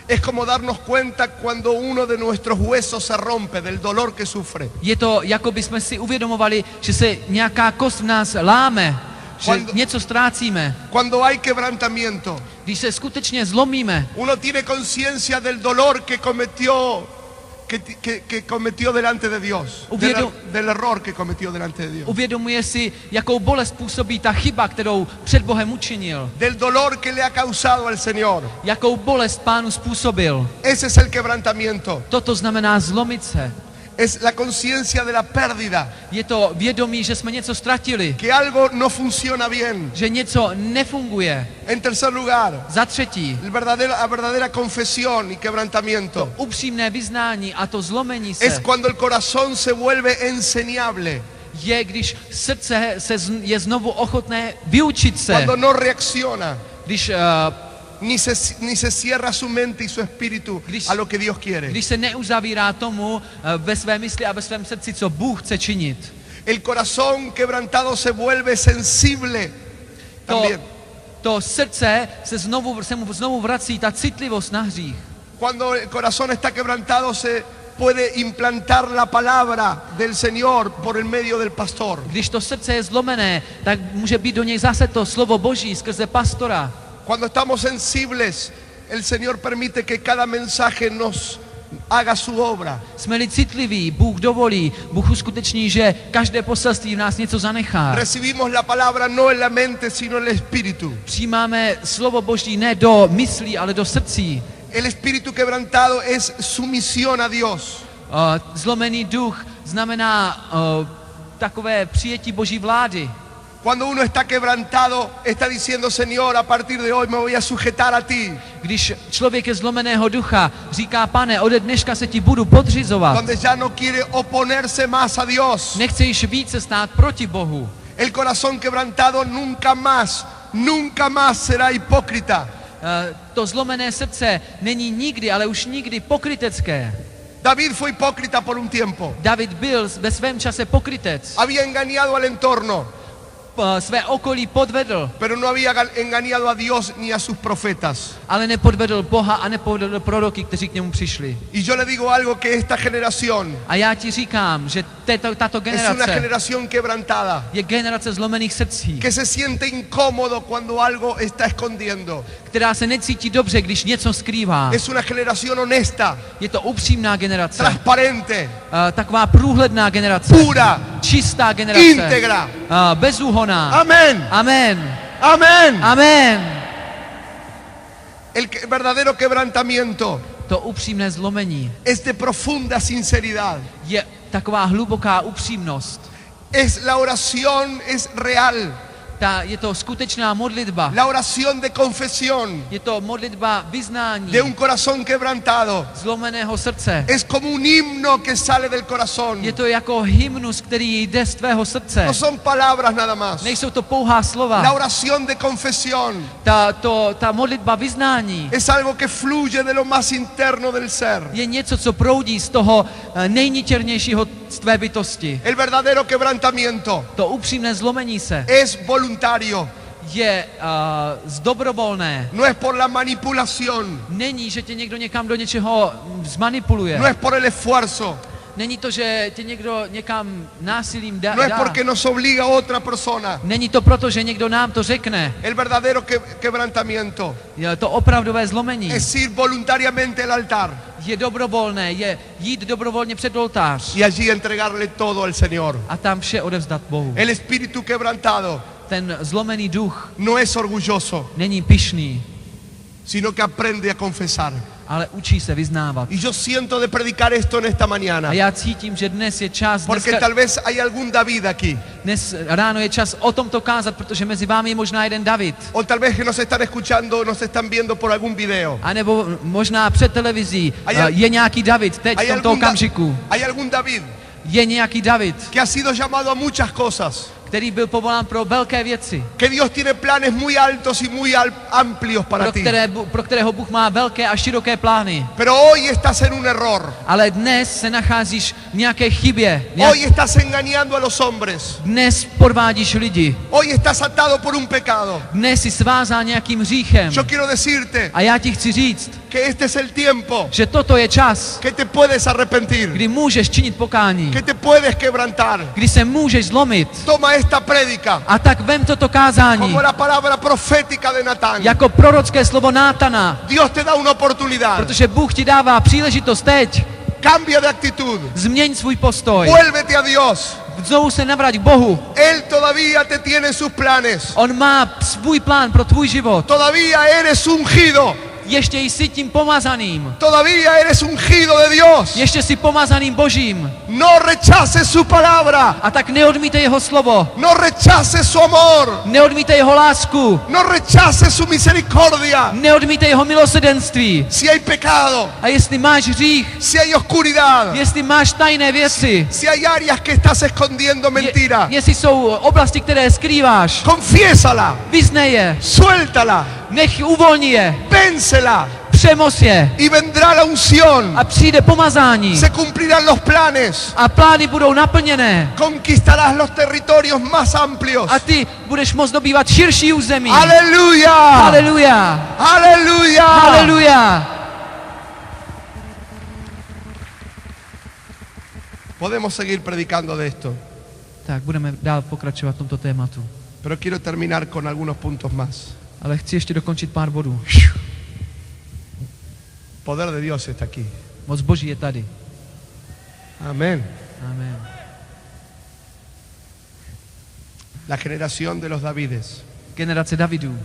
Es como darnos cuenta cuando uno de nuestros huesos se rompe del dolor que sufre. Je to, jako by jsme si uvědomovali, že se nějaká kost v nás láme, že něco ztrácíme. Cuando hay quebrantamiento, Když se skutečně zlomíme, uno tiene conciencia del dolor que cometió, que cometió delante de Dios, del error que cometió delante de Dios, uvědomuje si, jakou bolest působí ta chyba, kterou před Bohem učinil. del dolor que le ha causado al Señor. Jakou bolest Pánu způsobil. Ese es el quebrantamiento. Toto znamená zlomit se. Es la conciencia de la pérdida, Je to vědomí, že jsme něco ztratili, que algo no funciona bien. že něco nefunguje. En tercer lugar, Za třetí, la verdadera confesión y quebrantamiento upřímné vyznání a to zlomení es se cuando el corazón se vuelve enseñable, je, když srdce je znovu ochotné vyučit se, cuando no reacciona, když, ni se cierra su mente y su espíritu a lo que Dios quiere. když se neuzavírá tomu ve své mysli a ve svém srdci, co Bůh chce činit. El corazón quebrantado se vuelve sensible también. To srdce se mu znovu vrací ta citlivost na hřích. Cuando el corazón está quebrantado puede implantar la palabra del Señor por el medio del pastor. Když to srdce je zlomené, tak může být do něj zase to slovo Boží skrze pastora. Cuando estamos sensibles, el Señor permite que cada mensaje nos haga su obra. Jsme-li citliví, Bůh dovolí, Bůh uskuteční, že každé poselství v nás něco zanechá. Recibimos la palabra no en la mente, sino en el espíritu. Přijímáme slovo Boží ne do myslí, ale do srdcí. El espíritu quebrantado es sumisión a Dios. Zlomený duch znamená takové přijetí Boží vlády. Cuando uno está quebrantado, está diciendo, Señor, a partir de hoy me voy a sujetar a ti. Když člověk je zlomeného ducha, říká, Pane, ode dneška se ti budu podřizovat. Donde ya no quiere oponerse más a Dios. Nechce již více stát proti Bohu. El corazón quebrantado nunca más será hipócrita. To zlomené srdce není nikdy, ale už nikdy pokrytecké. David fue hipócrita por un tiempo. David byl ve svém čase pokrytec. Había engañado al entorno, Své okolí podvedl, pero no había engañado a Dios ni a sus profetas. ale nepodvedl Boha a nepodvedl proroky, kteří k němu přišli. Y yo le digo algo, que esta generación A já ti říkám, že tato es una generace generación quebrantada, je generace zlomených srdcí, que se siente incómodo cuando algo está escondiendo. která se necítí dobře, když něco skrývá. Es una generación honesta, Je to upřímná generace, transparente, taková průhledná generace, pura, čistá generace, íntegra. bezúhonná. Amén, Amen. amén. Amen. Verdadero quebrantamiento To upřímné zlomení es de profunda sinceridad. je taková hluboká upřímnost. Es la oración, es real. Je to skutečná modlitba. La oración de confesión Je to modlitba vyznání de un corazón quebrantado. zlomeného srdce. Es como un himno que sale del corazón. Je to jako hymnus, který jde z tvého srdce. No son palabras nada más. Nejsou to pouhá La slova. oración de confesión Ta modlitba vyznání es algo que fluye de lo más interno del ser. je něco, co proudí z toho nejničernějšího z tvé bytosti. El verdadero quebrantamiento To upřímné zlomení se es voluntario. je zdobrovolné. No es por la manipulación. Není, že tě někdo někam do něčeho zmanipuluje. No es por el esfuerzo. Není to, že tě někdo někam násilím No es dá. porque nos obliga otra persona. Není to proto, že někdo nám to řekne. El verdadero quebrantamiento Je to opravdové zlomení. es ir voluntariamente al altar Je dobrovolné, je jít dobrovolně před oltář y allí entregarle todo al Señor. a tam vše odevzdat Bohu. El espíritu quebrantado Ten zlomený duch no es orgulloso, není pyšný, sino que aprende a confesar. ale učí se vyznávat. Y yo siento de predicar esto en esta mañana, A já cítím, že dnes je čas, porque tal vez hay algún David aquí, dnes ráno je čas o tomto kázat, protože mezi vámi je možná jeden David. o tal vez que nos están escuchando, nos están viendo por algún video. A nebo možná před televizí A je nějaký David teď v tomto okamžiku. hay algún David Je nějaký David, que ha sido llamado a muchas cosas, který byl povolán pro velké věci, que Dios tiene planes muy altos y muy amplios para ti. pro kterého Bůh má velké a široké plány. Pero hoy estás en un error. Ale dnes se nacházíš v nějaké chybě. Hoy estás engañando a los hombres. Dnes podvádíš lidi. Hoy estás atado por un pecado. Dnes jsi svázán nějakým hříchem. Yo quiero decirte A já ti chci říct, que este es el tiempo že toto je čas, que te puedes arrepentir, kdy můžeš činit pokání, que te puedes quebrantar. kdy se můžeš zlomit. Toma esta prédica A tak vem toto kázání como la palabra profética de Natán. jako prorocké slovo Nátana, Dios te da una oportunidad. protože Bůh ti dává příležitost teď. Cambia de actitud. Změň svůj postoj. Vuélvete a Dios. Znovu se navrať k Bohu. Él todavía te tiene en sus planes. On má svůj plán pro tvůj život. Todavía eres ungido. Ještě jsi tím pomazaným. Todavía eres ungido de Dios. Ještě jsi pomazaným Božím. No rechaces su palabra. A tak neodmítej jeho slovo. No rechaces su amor. Neodmítej jeho lásku. No rechaces su misericordia. Neodmítej jeho milosrdenství. Si hay pecado, A jestli máš hřích, si hay oscuridad, jestli máš tajné věci, si hay áreas que estás escondiendo mentira, jestli jsou oblasti, které skrýváš, confiésala, vyznej je, suéltala, nech uvolni je, vénsela přemos je y vendrá la unción. a přijde pomazání Se cumplirán los planes. a plány budou naplněné Conquistarás los territorios más amplios. a ty budeš moct dobývat širší území. Aleluya. Haleluja! Aleluya. Haleluja! Podemos seguir predicando de esto, Tak budeme dál pokračovat v tomto tématu. pero quiero terminar con algunos puntos más. Ale chci ještě dokončit pár bodů. Poder de Dios está aquí. Moc Boží je tady. Amén. Amen. La generación de los Davides. Generace Davidů.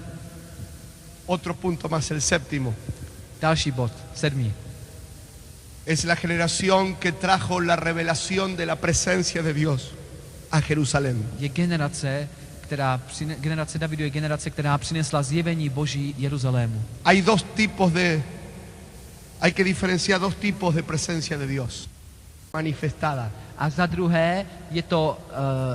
Otro punto más, el séptimo. Další bod, 7. Es la generación que trajo la revelación de la presencia de Dios a Jerusalén. Je generace, generace Davidu je generace, která přinesla zjevení Boží Jeruzalému. Hay que diferenciar dos tipos de presencia de Dios manifestada. A za druhé je to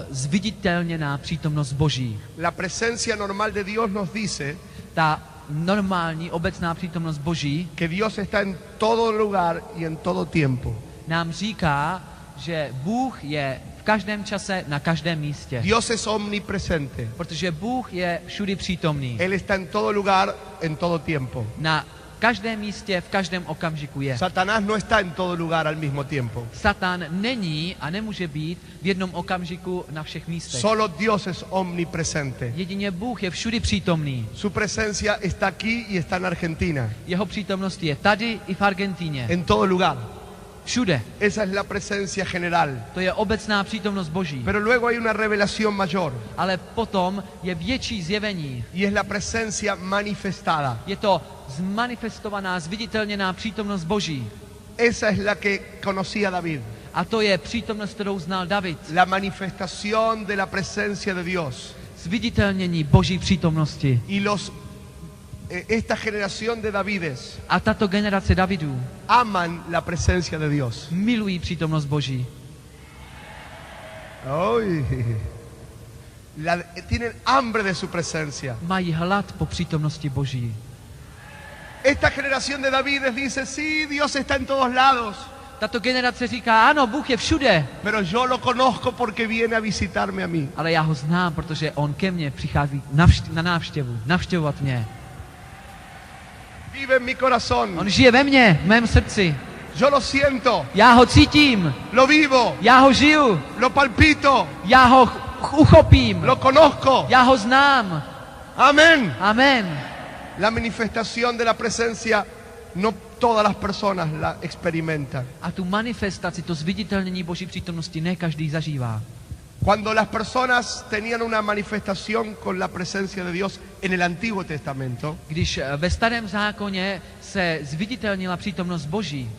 zviditelněná přítomnost Boží. La presencia normal de Dios nos dice Ta normální obecná přítomnost Boží que Dios está en todo lugar y en todo tiempo. nám říká, že Bůh je v každém čase, na každém místě. Dios es omnipresente. Protože Bůh je všudy přítomný. Él está en todo lugar, en todo tiempo. Na každém místě, v každém okamžiku je. Satanás no está en todo lugar al mismo tiempo. Satan není a nemůže být v jednom okamžiku na všech místech. Solo Dios es omnipresente. Jedině Bůh je všudy přítomný. Su presencia está aquí y está en Argentina. Jeho přítomnost je tady i v Argentíně. En todo lugar. Všude. Esa es la presencia general. To je obecná přítomnost Boží. Pero luego hay una revelación mayor. Ale potom je větší zjevení. Y es la presencia manifestada. Je to zmanifestovaná, zviditelněná přítomnost Boží. Esa es la que conocía David. A to je přítomnost, kterou znal David. La manifestación de la presencia de Dios. Zviditelnění Boží přítomnosti. Y esta generación de Davides A tato generace Davidů aman la presencia de Dios. milují přítomnost Boží. Tienen hambre de su presencia. Mají hlad po přítomnosti Boží. Esta generación de Davides dice, sí, Dios está en todos lados. Tato generace říká, ano, Bůh je všude, Pero yo lo conozco porque viene a visitarme a mí. ale já ho znám, protože on ke mně přichází na návštěvu, navštěvovat mě. Vive en mi corazón. On žije ve mně, v mém srdci. Yo lo siento, Já ho cítím, lo vivo, já ho žiju, lo palpito, já ho uchopím, lo conozco. já ho znám. Amén. Amen. La manifestación de la presencia, no todas las personas la experimentan. A tu manifestaci, to zviditelnění Boží přítomnosti ne každý zažívá. Cuando las personas tenían una manifestación con la presencia de Dios en el Antiguo Testamento, Když ve Starém zákoně se zviditelnila přítomnost Boží,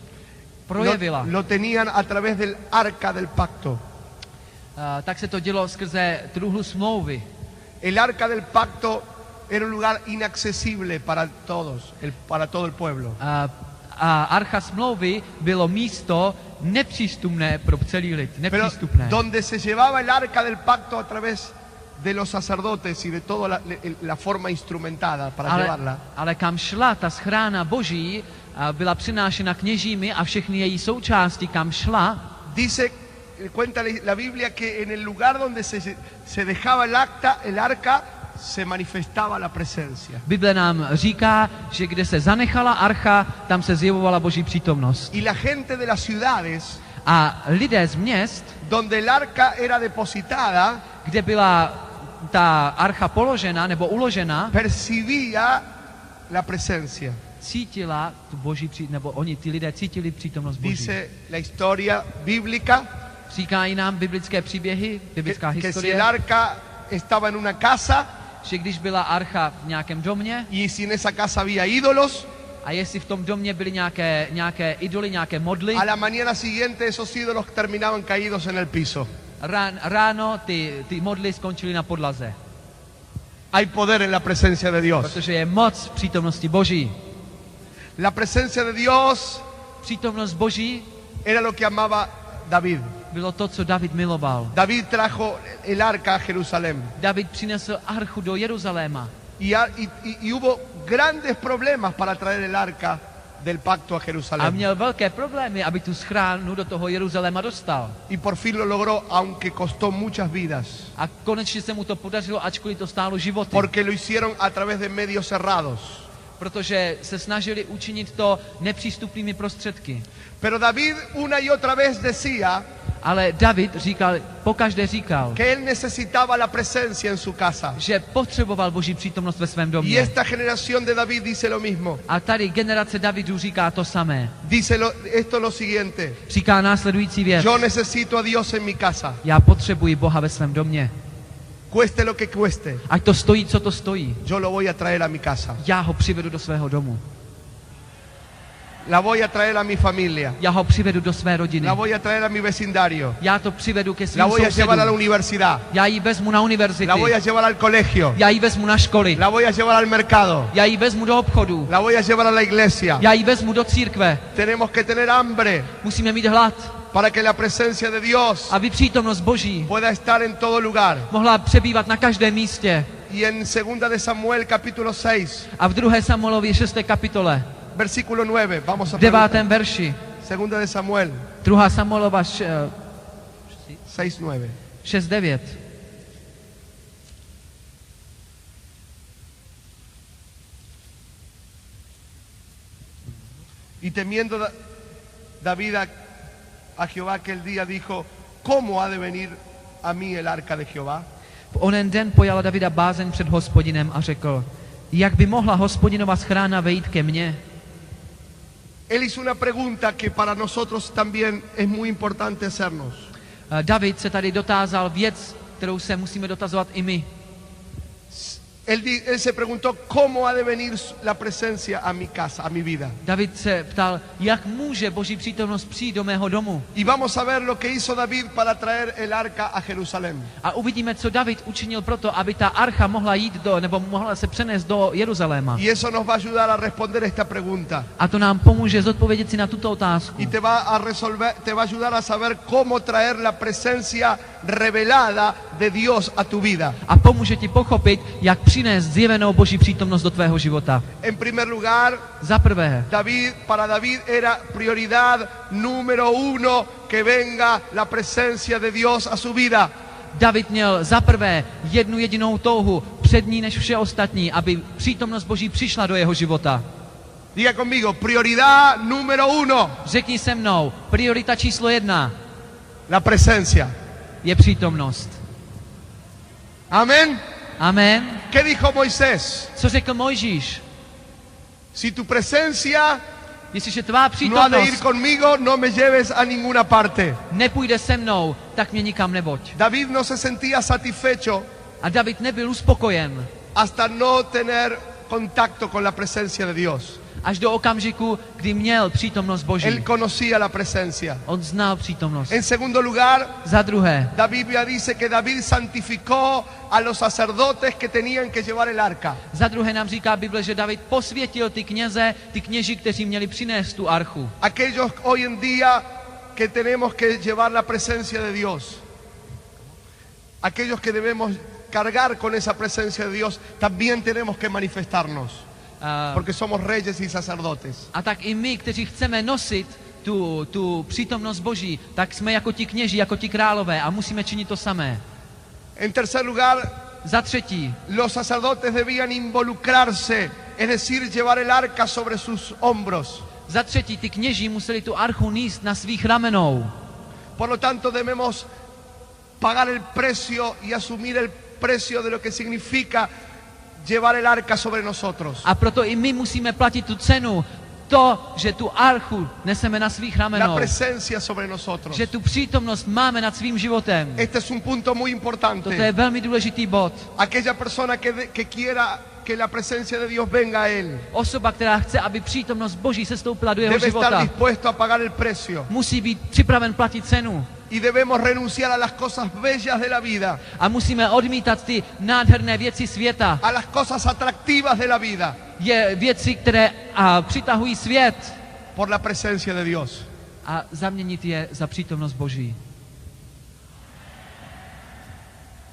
projevila, lo tenían a través del arca del pacto. tak se to dělo skrze truhlu smlouvy. El arca del pacto era un lugar inaccesible para todos, para todo el pueblo. A archa smlouvy bylo místo nepřístupné pro celý lid, Pero nepřístupné. donde se llevaba el arca del pacto a través de los sacerdotes y de toda la forma instrumentada para llevarla, Ale kam šla ta schrána Boží, byla přinášena kněžími a všechny její součásti, kam šla, cuenta la Biblia que en el lugar donde se dejaba el arca, se manifestaba la presencia. Bible nám říká, že kde se zanechala archa, tam se zjevovala Boží přítomnost. Y la gente de las ciudades, A lidé z měst, donde el arca era depositada, kde byla ta archa položena nebo uložena, percibía la presencia. cítila tu Boží nebo oni, ty lidé cítili přítomnost Boží. Dice la historia bíblica Říkají nám biblické příběhy, biblická que si historie, el arca estaba en una casa že když byla archa v nějakém domě y si en esa casa había ídolos, a jestli v tom domě byly nějaké idoly, nějaké modly, a la mañana siguiente esos ídolos terminaban caídos en el piso. ráno ty modly skončily na podlaze. Hay poder en la presencia de Dios. Protože je moc přítomnosti Boží. La presencia de Dios Přítomnost Boží era lo que amaba David. bylo to, co David miloval. David trajo el arca a Jerusalén. David přinesl archu do Jeruzaléma. Y hubo grandes problemas para traer el arca del pacto a A Jerusalén. měl velké problémy, aby tu schránu do toho Jeruzaléma dostal. Y por fin lo logró, aunque costó muchas vidas. A konečně se mu to podařilo, ačkoliv to stálo životy. Porque lo hicieron a través de medios cerrados. protože se snažili učinit to nepřístupnými prostředky. Pero David una y otra vez decía Ale David pokaždé říkal, que él necesitaba la presencia en su casa. že potřeboval Boží přítomnost ve svém Y domě. esta generación de David dice lo mismo. A tady generace Davidů říká to samé. Dice esto lo siguiente. Říká následující věc. Yo necesito a Dios en mi casa. Já potřebuji Boha ve svém domě. Cueste lo que cueste. Ať to stojí, co to stojí. Yo lo voy a traer a mi casa. Já ho přivedu do svého domu. La voy a traer a mi familia. Já ho přivedu do své rodiny. La voy a traer a mi vecindario. Já to přivedu ke La svým voy a llevar a la sousedům. universidad. Já ji vezmu na univerzity. La voy a llevar al colegio. Já ji vezmu na školy. La voy a llevar al mercado. Já ji vezmu do obchodu. La voy a llevar a la iglesia. Já ji vezmu do církve. Tenemos que tener hambre Musíme mít hlad, para que la presencia de Dios aby přítomnost Boží pueda estar en todo lugar. mohla přebývat na každém místě. Y en 2 de Samuel capítulo 6, A v 2. Samuelově 6. kapitole, versículo 9, vamos a v 9. verši, 2 de Samuel 2. Samuelova 6:9. 6:9. Y temiendo David a Jehová aquel día dijo, ¿cómo ha de venir a mí el arca de Jehová? V onen den pojala Davida bázeň před Hospodinem a řekl, jak by mohla Hospodinova schrána vejít ke mně? Él hizo una pregunta que para nosotros también es muy importante hacernos. David se tady dotázal věc, kterou se musíme dotazovat i my. Él se preguntó, ¿cómo ha de venir la presencia a mi casa, a mi vida? David se ptal, jak může Boží přítomnost přijít do mého domu? Y vamos a ver lo que hizo David para traer el arca a Jerusalén. A uvidíme, co David učinil proto, aby ta archa mohla jít nebo mohla se přenést do Jeruzaléma. Y eso nos va a ayudar a responder esta pregunta. A to nám pomůže zodpovědět si na tuto otázku. Y te va a ayudar a saber cómo traer la presencia revelada de Dios a tu vida. A pomůže ti pochopit, jak přinést zjevenou Boží přítomnost do tvého života. En primer lugar, Za prvé, para David era prioridad número 1 que venga la presencia de Dios a su vida. David měl za prvé jednu jedinou touhu, přední než vše ostatní, aby přítomnost Boží přišla do jeho života. Diga conmigo, prioridad número 1, Řekni se mnou, priorita číslo 1 la presencia. je přítomnost. Amén. Amen. ¿Qué dijo Moisés? Co řekl Mojžíš? Si tu presencia Jestliže tvá no ha de ir přítomnost conmigo, no me lleves a ninguna parte. nepůjde se mnou, tak mě nikam nevoď. David no se sentía satisfecho A David nebyl uspokojen hasta no tener contacto con la presencia de Dios. až do okamžiku, kdy měl přítomnost Él Boží. conocía la presencia. On znal přítomnost. En segundo lugar, Za druhé, la Biblia dice que David santificó a los sacerdotes que tenían que llevar el arca. za druhé nám říká Bible, že David posvětil ty kněži, kteří měli přinést tu archu. Aquellos hoy en día que tenemos que llevar la presencia de Dios. Aquellos que debemos cargar con esa presencia de Dios, también tenemos que manifestarnos, porque somos reyes y sacerdotes. A tak i my, kteří chceme nosit tu přítomnost Boží, tak jsme jako ti kněži, jako ti králové a musíme činit to samé. En tercer lugar, Za třetí, los sacerdotes debían involucrarse, es decir, llevar el arca sobre sus hombros. Za třetí, ty kněži museli tu archu nést na svých ramenou. Por lo tanto, debemos pagar el precio y asumir el precio de lo que significa llevar el arca sobre nosotros. A proto i my musíme platit tu cenu, to, že tu archu neseme na svých La ramenou, presencia sobre nosotros. že tu přítomnost máme nad svým životem. Este es un punto muy Toto importante. je velmi důležitý bod. Aquella persona que quiera que la presencia de Dios venga a él, Osoba, která chce, aby přítomnost Boží se stoupila do jeho debe estar života, dispuesto a pagar el precio. musí být připraven platit cenu. Y debemos renunciar a las cosas bellas de la vida, A musíme odmítat ty nádherné věci světa. a las cosas atractivas de la vida, Je věci, které přitahují svět, por la presencia de Dios. a zaměnit je za přítomnost Boží.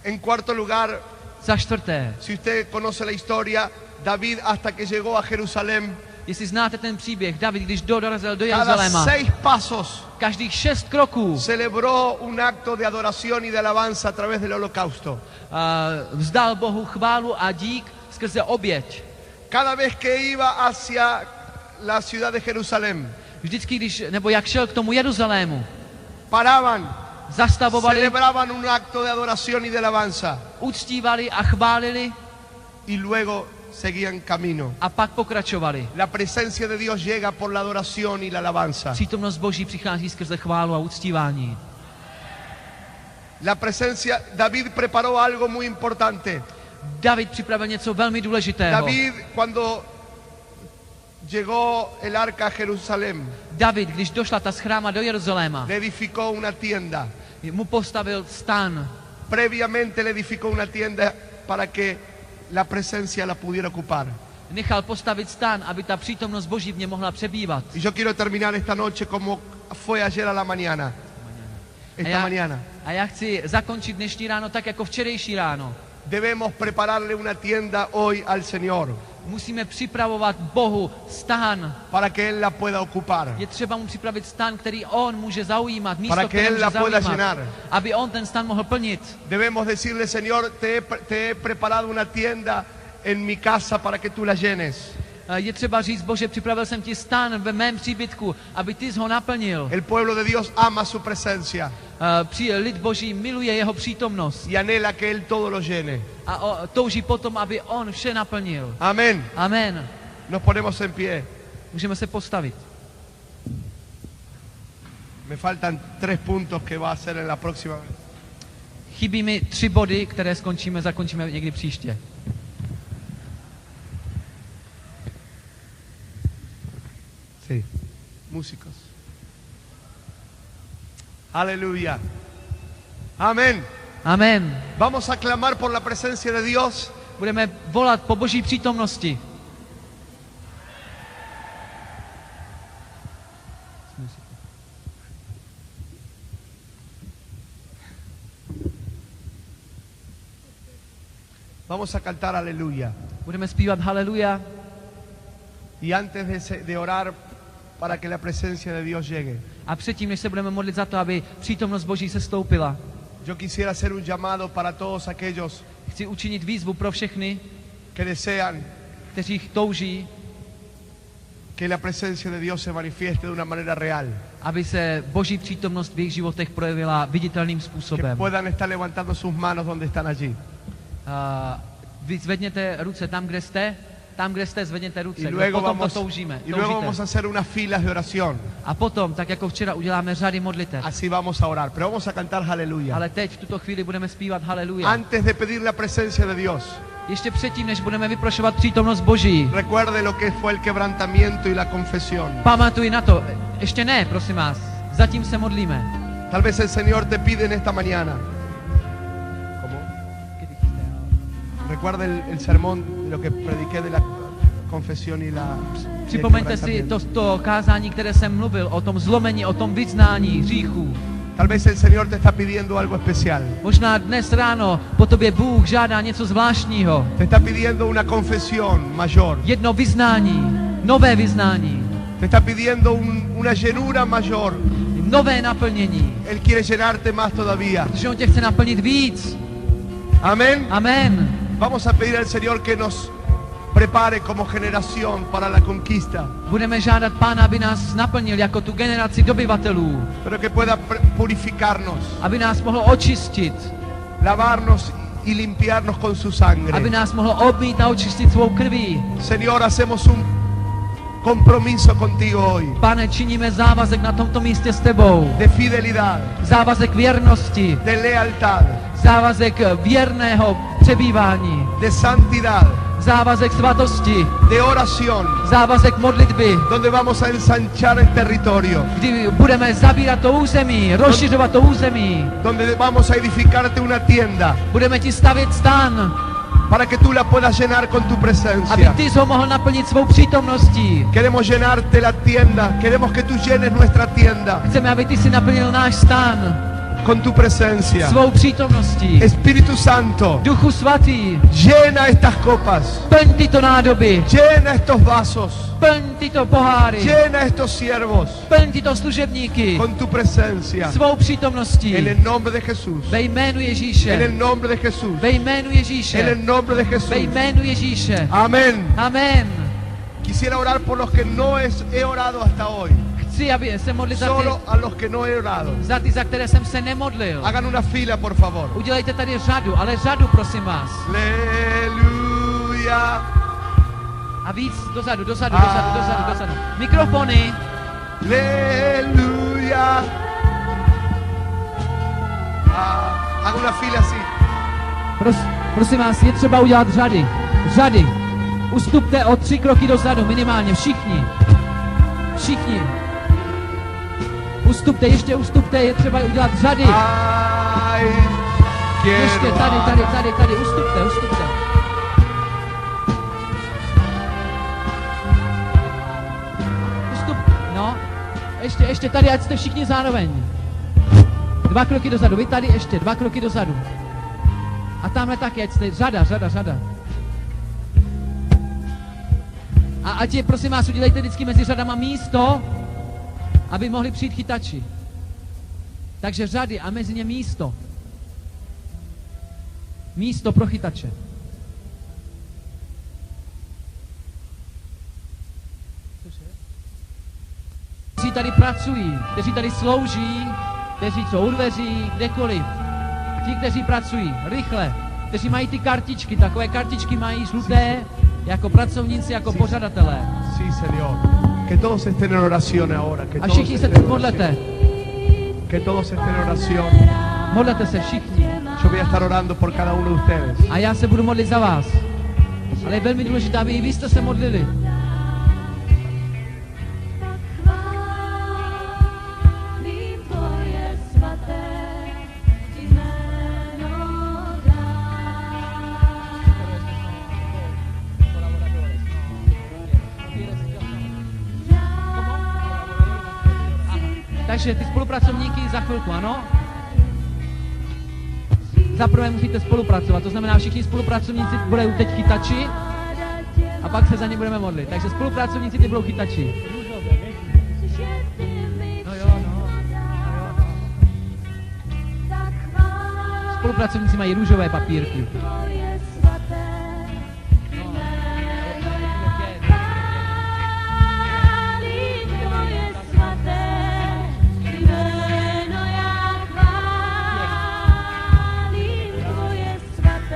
En cuarto lugar, Za čtvrté, si usted conoce la historia, David hasta que llegó a Jerusalén, jestli znáte ten příběh, David, když dorazil do cada Jeruzaléma, 6 pasos každých 6 kroků celebró un acto de adoración y de alabanza a través del holocausto. vzdal Bohu chválu a dík skrze oběť. cada vez que iba hacia la ciudad de Jerusalén, Vždycky, nebo jak šel k tomu Jeruzalému, paraban, zastavovali, celebraban un acto de adoración y de alabanza uctívali a chválili y luego seguían camino. a pak pokračovali. La presencia de Dios llega por la adoración y la alabanza. Přítomnost Boží přichází skrze chválu a uctívání. La presencia, David preparó algo muy importante. David připravil něco velmi důležitého. David, cuando llegó el arca a Jerusalén, David, když došla ta schráma do Jeruzaléma, le edificó una tienda. mu postavil stan. Previamente le edificó una tienda para que la presencia la pudiera ocupar. Nechal postavit stan, aby ta přítomnost Boží v něm mohla přebývat. Y yo quiero terminar esta noche como fue ayer a la mañana. Esta mañana. A já chci zakončit dnešní ráno tak jako včerejší ráno. Debemos prepararle una tienda hoy al Señor Musíme připravovat Bohu stan. para que Él la pueda ocupar, Je třeba mu připravit stan, který on může zaujímat, místo, para que které él může la pueda zaujímat, llenar. aby on ten stan mohl plnit. Debemos decirle, Señor, te he preparado una tienda en mi casa para que tú la llenes. Je třeba říct, Bože, připravil jsem ti stan ve mém příbytku, aby ty jsi ho naplnil. El pueblo de Dios ama su presencia Lid Boží miluje jeho přítomnost y anhela que Él todo lo llene. a touží potom, aby on vše naplnil. Amén. Amen. Nos ponemos en pie. Můžeme se postavit. Me faltan 3 puntos que va a hacer en la próxima vez. Chybí mi 3 body, které zakončíme někdy příště. Sí, músicos. Aleluya. Amén. Amen. Vamos a clamar por la presencia de Dios. Budeme volat po Boží přítomnosti. Vamos a cantar aleluya. Budeme zpívat haleluja. Y antes de orar para que la presencia de Dios llegue, A předtím, než se budeme modlit za to, aby přítomnost Boží se stoupila, yo quisiera hacer un llamado para todos aquellos chci učinit výzvu pro všechny, que desean kteří touží, que la presencia de Dios se manifieste de una manera real. aby se Boží přítomnost v jejich životech projevila viditelným Que způsobem. puedan estar levantando sus manos donde están allí. Vy zvedněte ruce tam, kde jste, zvedněte ruce. Y Kdo luego, potom to vamos, toužíme. y luego vamos a Toužíte. hacer unas filas de oración. A potom, tak jako včera, uděláme řady modlitev. Así vamos a orar. Pero vamos a cantar aleluya. Ale teď, v tuto chvíli, budeme zpívat haleluja. Antes de pedir la presencia de Dios, Ještě předtím, než budeme vyprošovat přítomnost Boží, recuerde lo que fue el quebrantamiento y la confesión. pamatuj na to. Ještě ne, prosím vás. Zatím se modlíme. Tal vez el Señor te pide en esta mañana. ¿Cómo? Recuerda el sermón, lo que prediqué de la confesión y la... Připomeňte si to kázání, které jsem mluvil, o tom zlomení, o tom vyznání hříchů. Tal vez el Señor te está pidiendo algo especial. Možná dnes ráno po tobě Bůh žádá něco zvláštního. Te está pidiendo una confesión mayor. Jedno vyznání, nové vyznání, Te está pidiendo una llenura mayor. nové naplnění. Él quiere llenarte más todavía. Protože on tě chce naplnit víc. Amén. Amen. Vamos a pedir al Señor que nos prepare como generación para la conquista, Budeme žádat Pána, aby nás naplnil jako tu generaci dobyvatelů. pero que pueda purificarnos, Aby nás mohl očistit. lavarnos y limpiarnos con su Aby sangre. nás mohl obmít a očistit svou krví. Señor, hacemos un compromiso contigo hoy Pane, činíme závazek na tomto místě s tebou. de fidelidad, Závazek věrnosti. de lealtad, Závazek věrného přebývání. de santidad, Závazek svatosti. de oración, Závazek modlitby. donde vamos a ensanchar el territorio, Kdy budeme zabírat to území, rozšiřovat to území. donde vamos a edificarte una tienda Budeme ti stavět stan, para que tú la puedas llenar con tu aby presencia. ty jsi ho mohl naplnit svou přítomností. Queremos llenarte la tienda, queremos que tú llenes nuestra tienda. Chceme, aby ty si naplnil náš stan. con tu presencia. svou přítomností. Espíritu Santo, Duchu svatý, llena estas copas, plň tyto nádoby, llena estos vasos, plň tyto poháry, llena estos siervos plň tyto služebníky con tu presencia. svou přítomností. En el nombre de Jesús. Ve jménu En Ježíše. el nombre de Jesús. Ve jménu En Ježíše. el nombre de Jesús. Ve jménu Ježíše. Amén. Amen. Quisiera orar por los que no he orado hasta hoy. Chci, aby se modlit Solo a los que no he orado. za ty, za které jsem se nemodlil. Hagan una fila, por favor. Udělejte tady řadu, ale řadu, prosím vás. Aleluya. A víc dozadu. Mikrofony. Aleluya. Hagan una fila así. Prosím vás, je třeba udělat řady. Ustupte o 3 kroky dozadu, minimálně, všichni. Ustupte, je třeba udělat řady. Ay, Ještě quiero. tady, ustupte. No, ještě tady, ať jste všichni zároveň. 2 kroky dozadu, vy tady ještě, 2 kroky dozadu. A tamhle taky, ať jste, řada. A ať je, prosím vás, udělejte vždycky mezi řadama místo, aby mohli přijít chytači. Takže řady a mezi ně místo. Místo pro chytače. Kteří tady pracují, kteří tady slouží, kteří jsou u dveří, kdekoliv. Ti, kteří pracují rychle, kteří mají ty kartičky, takové kartičky mají žluté, jako pracovníci, jako pořadatelé. Sí, Señor. Que todos estén en oración ahora. Que A todos všichni se estén teď en modlete. oración. Que todos estén en oración. Modlete se všichni. Yo voy a estar orando por cada uno de ustedes. A já se budu modlit za vás. Ale je velmi důležité, aby i vy jste se modlili. Takže ty spolupracovníky za chvilku, ano? Zaprvé musíte spolupracovat, to znamená, všichni spolupracovníci budou teď chytači a pak se za ně budeme modlit. Takže spolupracovníci ty budou chytači. Spolupracovníci mají růžové papírky.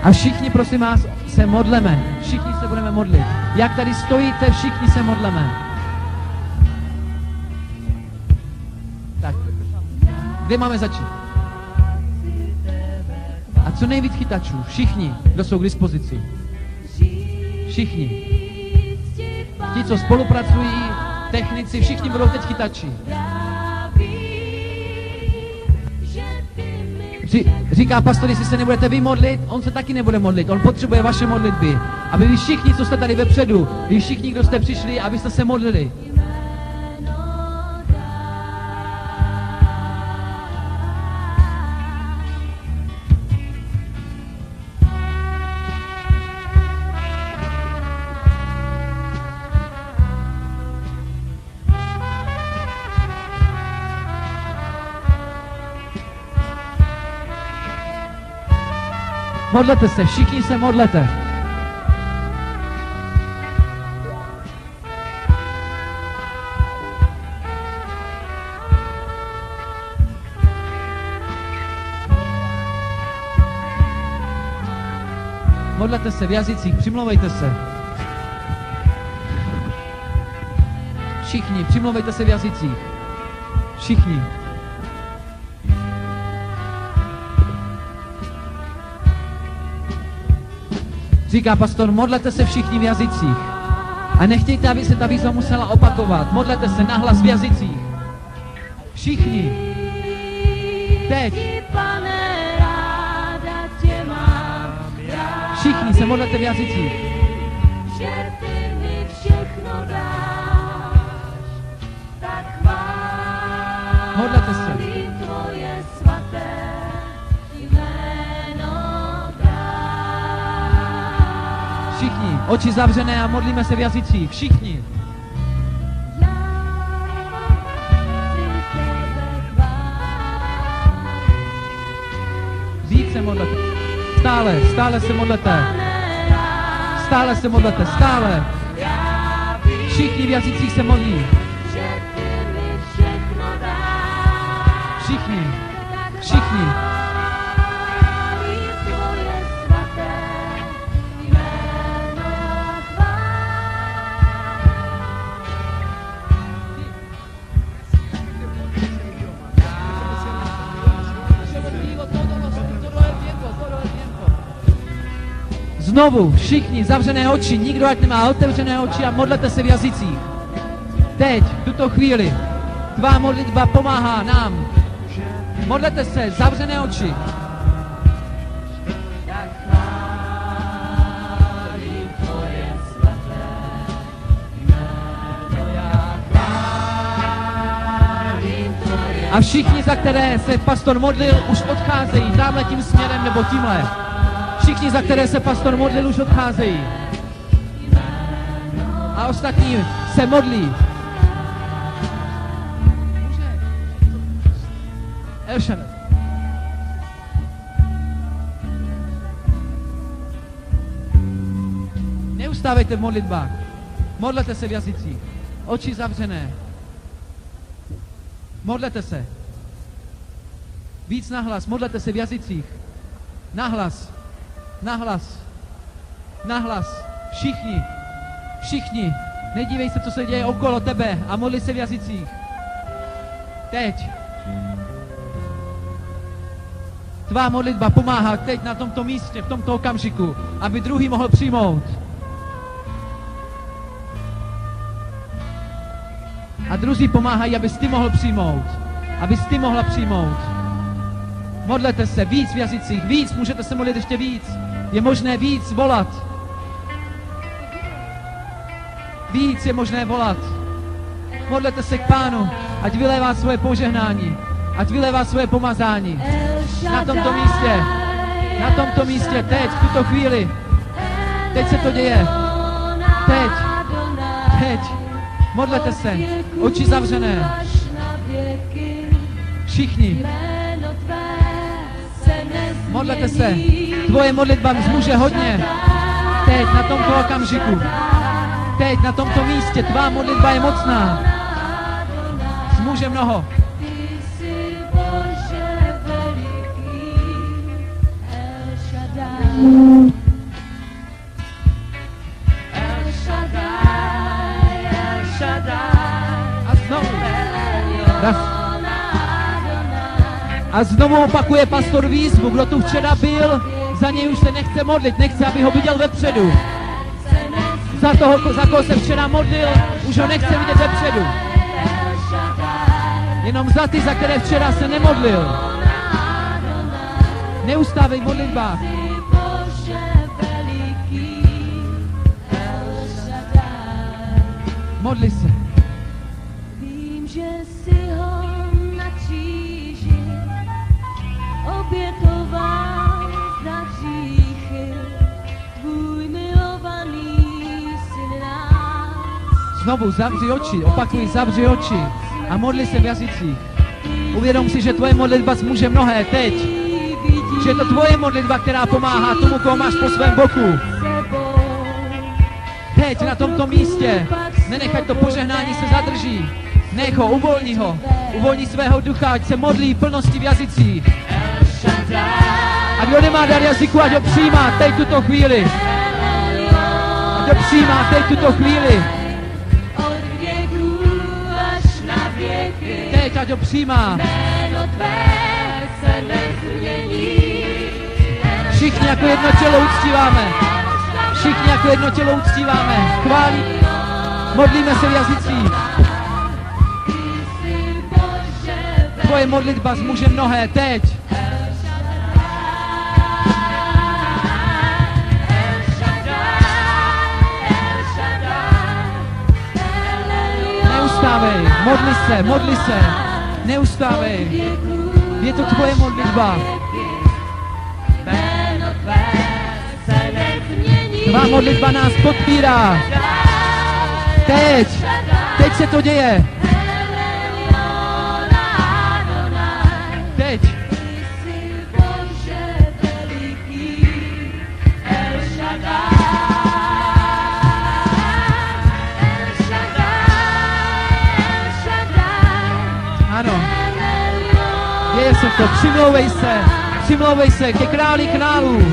A všichni, prosím vás, se modleme. Všichni se budeme modlit. Jak tady stojíte, všichni se modleme. Tak. Kde máme začít? A co nejvíc chytačů? Všichni, kdo jsou k dispozici. Všichni. Ti, co spolupracují, technici, všichni budou teď chytači. Říká pastor, jestli se nebudete vy modlit, on se taky nebude modlit. On potřebuje vaše modlitby. Aby vy všichni, co jste tady vepředu, vy všichni, kdo jste přišli, abyste se modlili. Modlete se, všichni se modlete. Modlete se v jazycích, přimlouvejte se. Všichni, přimlouvejte se v jazycích. Všichni. Říká pastor, modlete se všichni v jazycích. A nechtějte, aby se ta výzva musela opakovat. Modlete se nahlas v jazycích. Všichni. Teď. Všichni se modlete v jazycích. Modlete se. Oči zavřené a modlíme se v jazycích. Všichni. Víc se modlete. Stále se modlete. Stále se modlete, stále. Všichni v jazycích se modlí. Všichni. Znovu, všichni, zavřené oči, nikdo ať nemá otevřené oči a modlete se v jazycích. Teď, v tuto chvíli, tvá modlitba pomáhá nám. Modlete se, zavřené oči. A všichni, za které se pastor modlil, už odcházejí, tamhle tím směrem nebo tímhle. Všichni, za které se pastor modlil, už odcházejí. A ostatní se modlí. Elšan. Neustávejte v modlitbách. Modlete se v jazycích. Oči zavřené. Modlete se. Víc nahlas. Modlete se v jazycích. Nahlas. Nahlas. Nahlas. Všichni. Všichni. Nedívej se, co se děje okolo tebe a modli se v jazycích. Teď. Tvá modlitba pomáhá teď na tomto místě, v tomto okamžiku, aby druhý mohl přijmout. A druzí pomáhají, abys ty mohl přijmout. Abys ty mohla přijmout. Modlete se víc v jazycích, víc, můžete se modlit ještě víc. Je možné víc volat. Víc je možné volat. Modlete se k Pánu, ať vylévá svoje požehnání, ať vylévá svoje pomazání. Na tomto místě, teď, v tuto chvíli. Teď se to děje. Teď. Modlete se, oči zavřené. Všichni. Modlete se. Tvoje modlitba zmůže hodně. Teď, na tomto okamžiku. Teď, na tomto místě, tvá modlitba je mocná. Zmůže mnoho. A znovu opakuje pastor výzvu, kdo tu včera byl, za něj už se nechce modlit, nechce, aby ho viděl vepředu. Za koho se včera modlil, už ho nechce vidět vepředu. Jenom za ty, za které včera se nemodlil. Neustávej v modlitbách. Modli se. Vím, že si ho na kříži obětoval za hříchy, tvůj milovaný syn nás. Znovu zavři oči, opakuj, zavři oči a modli se v jazycích. Uvědom si, že tvoje modlitba zmůže mnohé teď. Že je to tvoje modlitba, která pomáhá tomu, koho máš po svém boku. Teď na tomto místě. Nenechaj to požehnání se zadrží. Nech ho, uvolni svého ducha, ať se modlí v plnosti v jazycích. A kdo nemá dar jazyku, ať ho přijímá teď tuto chvíli. Ať ho přijímá teď tuto chvíli. Teď ať ho přijímá. Všichni jako jedno tělo uctíváme. Všichni jako jedno tělo uctíváme. Chválí. Modlíme se v jazycích. Tvoje modlitba zmůže mnohé teď. Neustávej, modli se, neustávej. Je to tvoje modlitba. Tvá modlitba nás podpírá. Teď se to děje. Teď. Ano. Děje se to, přimlouvej se ke králi králů,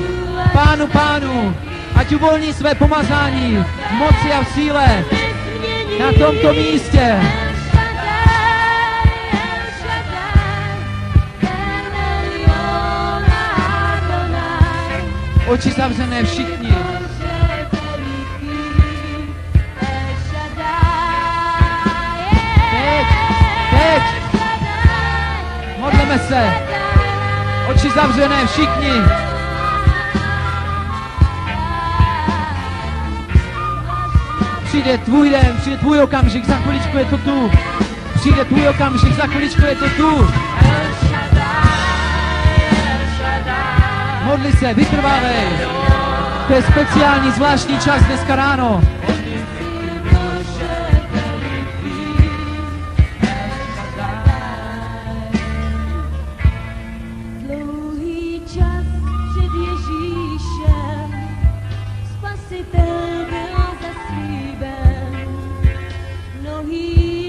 pánu pánů, ať uvolní své pomazání v moci a v síle na tomto místě. Oči zavřené všichni. Teď. Modleme se. Oči zavřené všichni. Přijde tvůj den, přijde tvůj okamžik, za chviličku je to tu. Přijde tvůj okamžik, za chviličku je to tu. Modli se, vytrvávej. To je speciální, zvláštní čas dneska ráno. Dlouhý čas před Ježíšem Spasitel byl zaslíben. Mnohý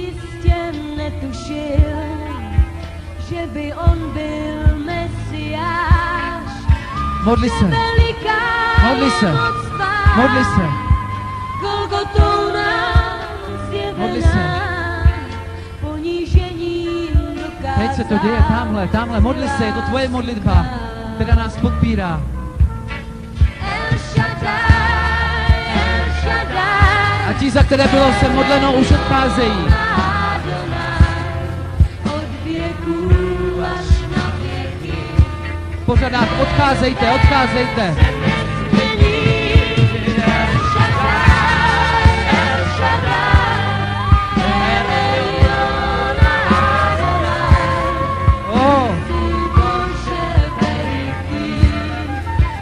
jistě netušil, že by on byl Mesiáš. Modli se. Modli se. Modli se. Golgotou nám Modli se. zjevená, ponížením dokázal. Teď se to děje, tamhle, modli se, je to tvoje modlitba, která nás podpírá. El Shaddai, El Shaddai. A ti, za které bylo se modleno, už odcházejí. Od věků až na věky. Pořadák, odcházejte. El Shaddai, El Shaddai. El Elyon Adonai. Oh, Ty Bože veliký.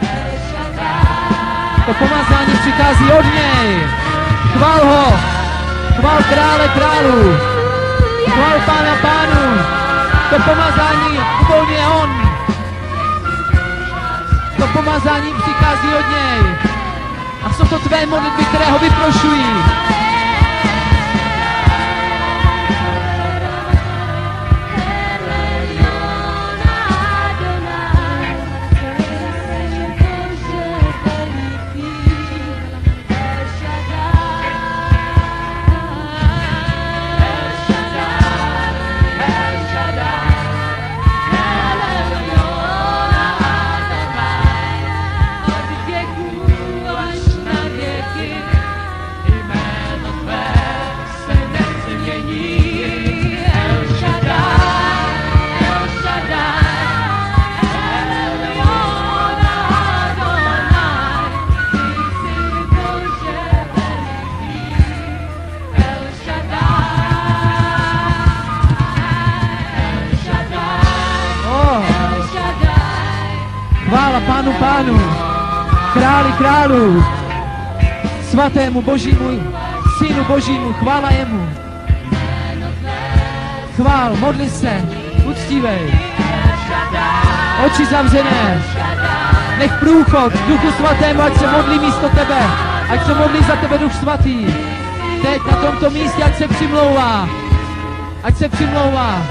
El Shaddai. to pomazání přichází od něj. Chvál ho. Chvál krále králů. Chvál pána pánů. To pomazání uvolňuje on. To pomazání přichází od něj. A jsou to tvé modlitby, které ho vyprošují. Chvála pánu pánů, králi králů, svatému božímu, synu božímu, chvála jemu. Chvál, modli se, uctívej. Oči zavřené. Nech průchod Duchu svatému, ať se modlí místo tebe. Ať se modlí za tebe Duch svatý. Teď na tomto místě, ať se přimlouvá. Ať se přimlouvá.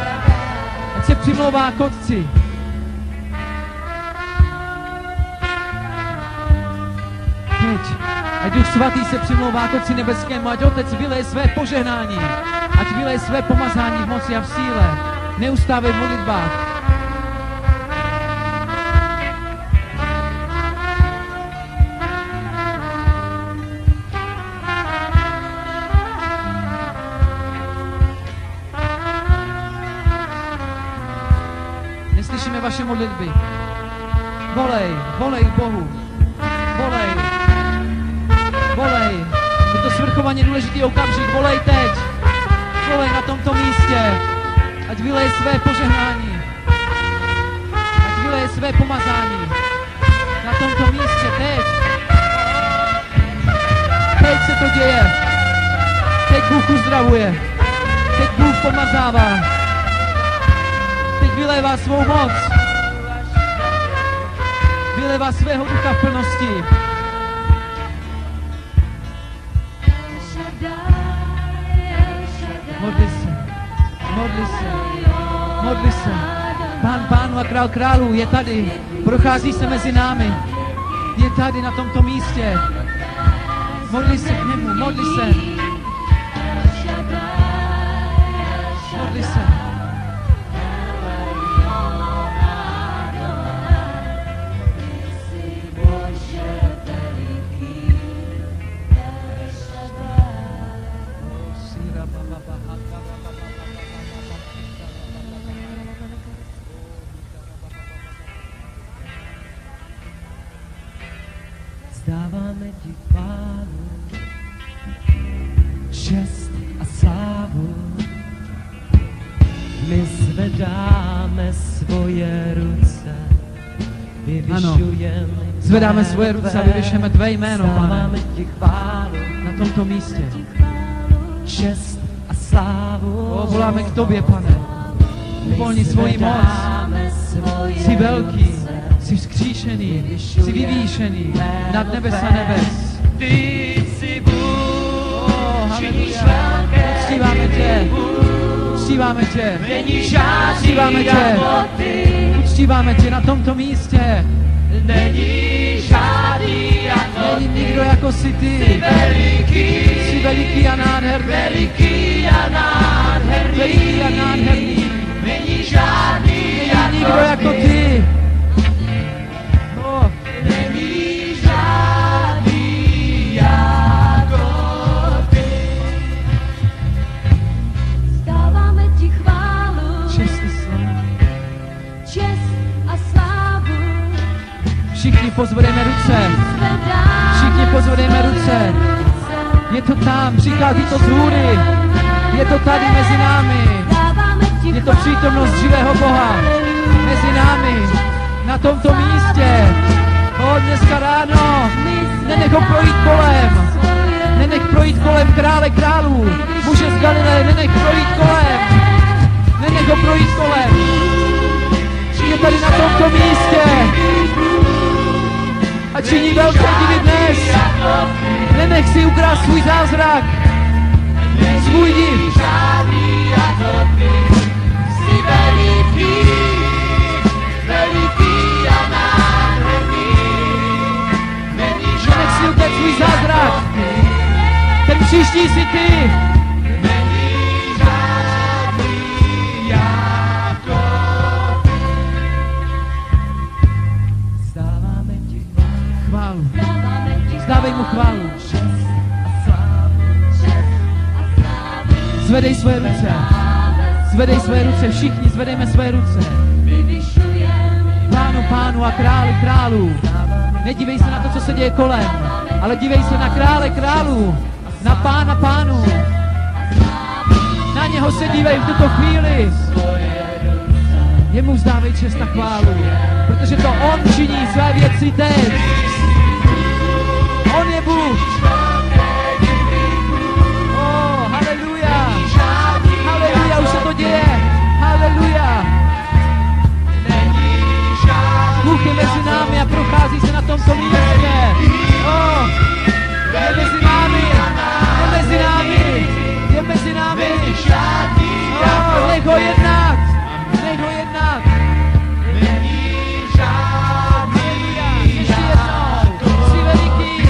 Ať se přimlouvá k Otci. Teď. Ať Duch svatý se přimlouvá k Otci nebeskému. Ať Otec vyleje své požehnání. Ať vyleje své pomazání v moci a v síle. Neustávej v modlitbách. Neslyšíme vaše modlitby. Volej, volej k Bohu. Volej. Volej. Je to svrchovaně důležitý okamžik. Volej teď. Volej na tomto místě. Ať vyleje své požehnání. Ať vyleje své pomazání. Na tomto místě teď. se to děje. Teď Bůh uzdravuje. Teď Bůh pomazává. Teď vylévá svou moc. Vylévá svého ducha v plnosti. Modli se. Modli se. Modli se. Pán pánů a král králů je tady. Prochází se mezi námi. Je tady na tomto místě. Modli se k němu. Modli se. Modli se. Vzdáváme ti, Pánu, čest a slávu. My zvedáme svoje ruce, vyvyšujeme. Zvedáme svoje ruce a vyvyšujeme tvé jméno, Pane, Vzdáváme ti chválu, na tomto místě. čest a slávu. O, voláme k tobě, Pane. Uvolni svoji moc. Jsi velký, jsi vzkříšený, jsi vyvýšený nad nebes a nebes. Ty jsi Bůh, Haleluja. Uctíváme tě. Uctíváme tě. není žádný Uctíváme tě. jako ty, Uctíváme tě na tomto místě. není žádný jako Není nikdo jako jsi ty. veliký, Jsi veliký a nádherný. veliký a nádherný, Veliký a nádherný. není žádný Není nikdo jako ty. O, není žádný jako ty. Vzdáváme ti chválu, čest a sláva. čest a slávu. Všichni pozvedeme ruce. Všichni pozvedejme ruce. Je to tam, přichází to z hůry. Je to tady mezi námi. Je to přítomnost živého Boha mezi námi, na tomto místě. O, dneska ráno, nenech ho projít kolem. Nenech projít kolem krále králů, muže z Galileje, nenech projít kolem. Nenech ho projít kolem. Je tady na tomto místě. A činí velké divy dnes. Nenech si ukrást svůj zázrak. Svůj div. Žádný jako ty, jsi veliký, veliký a nádherný, není Nenech si ukrást svůj zázrak. Ten příští jsi ty. není žádný jako ty. Vzdáváme ti Chválu. Vzdávej mu chválu. Zvedej svoje ruce. Zvedej svoje ruce. Všichni zvedejme svoje ruce. Pánu, pánu a králi králů. Nedívej se na to, co se děje kolem, ale dívej se na krále králů. Na pána pánů. Na něho se dívej v tuto chvíli. Jemu vzdávej čest a chválu, protože to on činí své věci teď. On je Bůh. Oh, haleluja. Haleluja, už se to děje. Haleluja. Bůh je mezi námi a prochází se na tomto místě. Oh, je mezi námi. Je mezi námi. Je mezi námi. Oh, nech ho jednat. Nech ho jednat. Haleluja. Ještě jednou. Jsi veliký.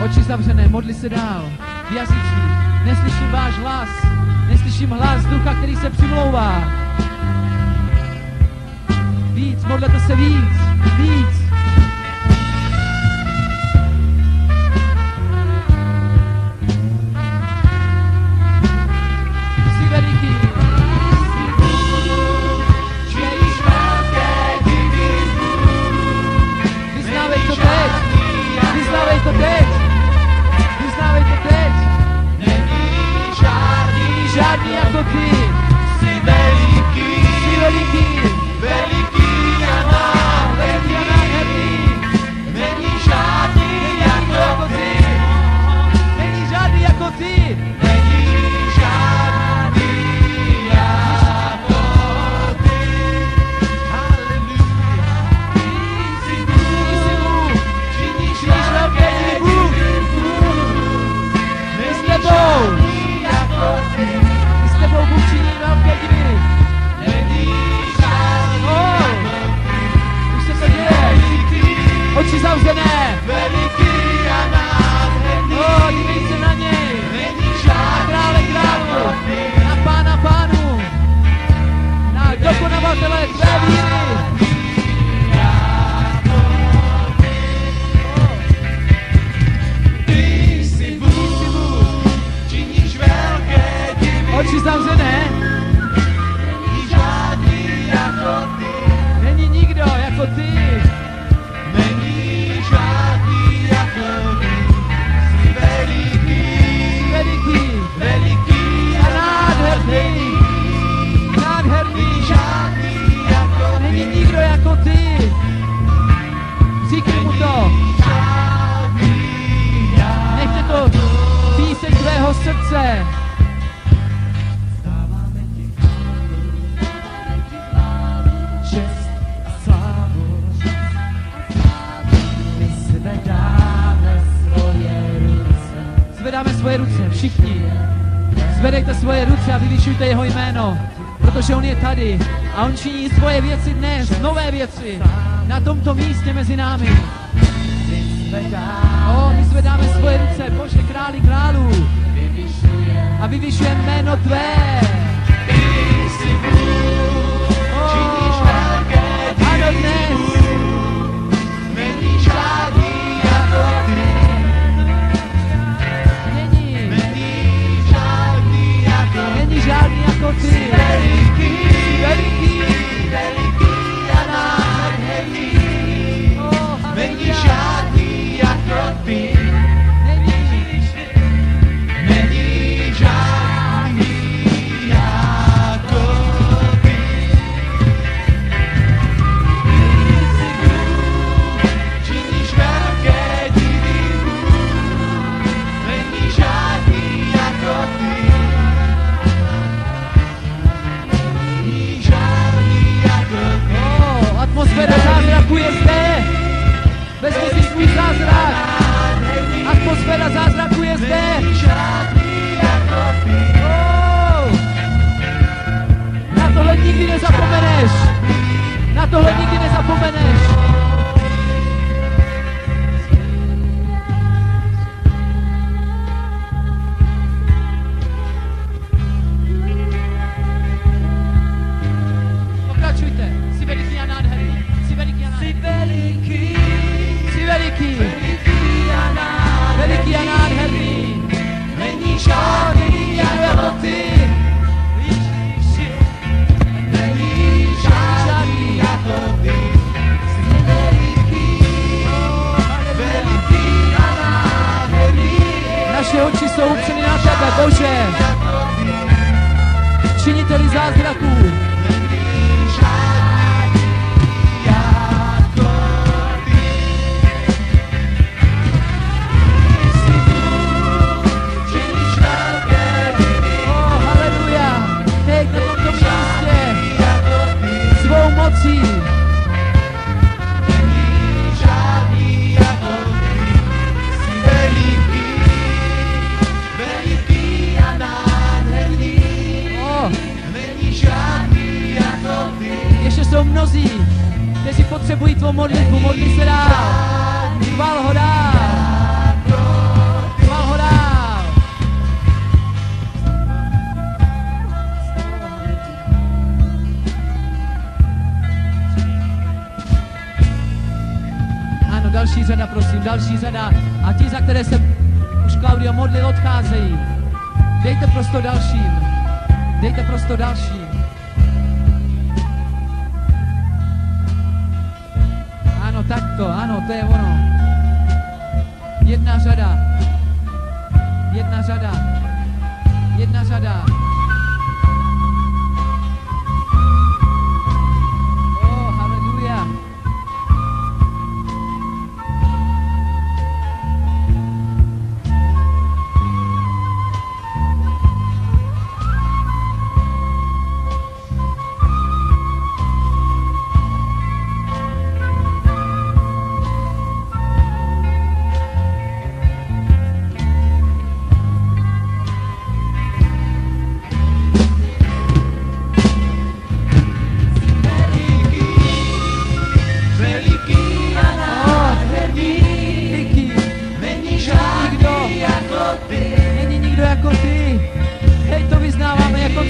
Oči zavřené, modli se dál. V jazycích. Neslyším váš hlas. Neslyším hlas ducha, který se přimlouvá. Víc, modlete se víc. Víc. Jsi veliký. Vyznávej to teď. Vyznávej to teď. Vyznávej to teď. Není žádný zvedáme svoje ruce, všichni. Zvedejte svoje ruce a vyvyšujte jeho jméno, protože on je tady a on činí svoje věci dnes, nové věci, na tomto místě mezi námi. My zvedáme svoje ruce, Bože, králi králů, a vyvyšujeme jméno tvé. Ano, dnes. Není žádný jako ty. Není žádný jako ty. Jsi veliký a nádherný. Není žádný jako ty. Není žádný jako ty. Činíš velké divy. Není žádný jako ty. Atmosféra zázraku je zde. Vezmi si svůj zázrak. Atmosféra zázraku je zde. Na tohle nikdy nezapomeneš. Na tohle nikdy nezapomeneš. Pokračujte. Jsi veliký a nádherný. Jsi veliký a nádherný. Jsi veliký. Veliký a nádherný. Není žádný jako ty. Není žádný jako ty. Jsi veliký a nádherný. Naše oči jsou upřeny na tebe, Bože. Činiteli zázraků. Jsou mnozí, kteří potřebují tvou modlitbu, modlí se dál. Chvál ho dál. Chvál ho dál. Ano, další řada, prosím, další řada. A ti, za které se už Klaudio modlil, odcházejí. Dejte prostor dalším. Dejte prostor dalším. Takto, ano, to je ono. Jedna řada. Jedna řada. Jedna řada. Haleluja.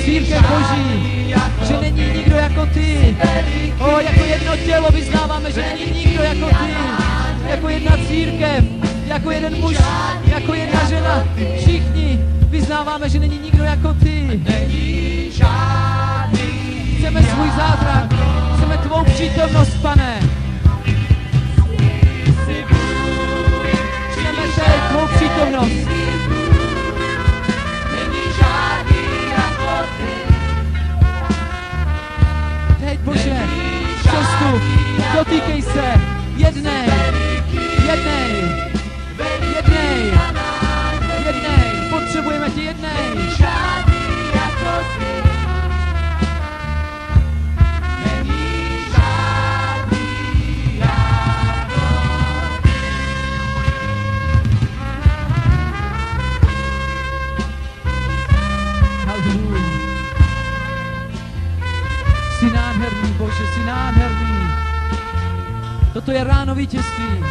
Církev Boží, že není nikdo jako ty. Jako jedno tělo vyznáváme, že není nikdo jako ty. Jako jedna církev, jako jeden muž, jako jedna žena. Všichni vyznáváme, že není nikdo jako ty. Chceme svůj zázrak, chceme tvou přítomnost, Pane. Chceme tvou přítomnost. Teď, Bože, přestup, dotýkej se, jednej, potřebujeme tě jednej. Toto je ráno vítězství,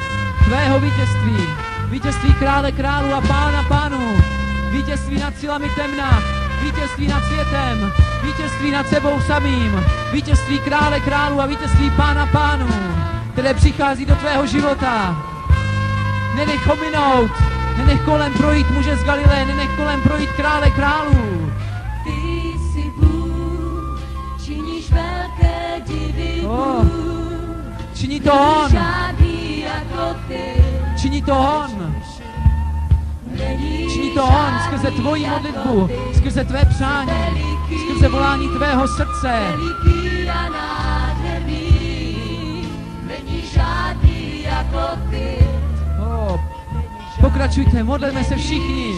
tvého vítězství, vítězství krále králů a pána pánů, vítězství nad silami temna, vítězství nad světem, vítězství nad sebou samým, vítězství krále králů a vítězství pána pánů, které přichází do tvého života. Nenech ho minout, nenech kolem projít muže z Galileje, nenech kolem projít krále králů. Ty jsi Bůh, činíš velké divy, Oh, Bůh. činí to on, Žádný jako ty. činí to on, Není činí to on skrze tvoji žádný modlitbu, jako ty. skrze tvé přání, skrze volání tvého srdce. Veliký a nádherný, není žádný jako ty. Oh, pokračujte, modleme se všichni,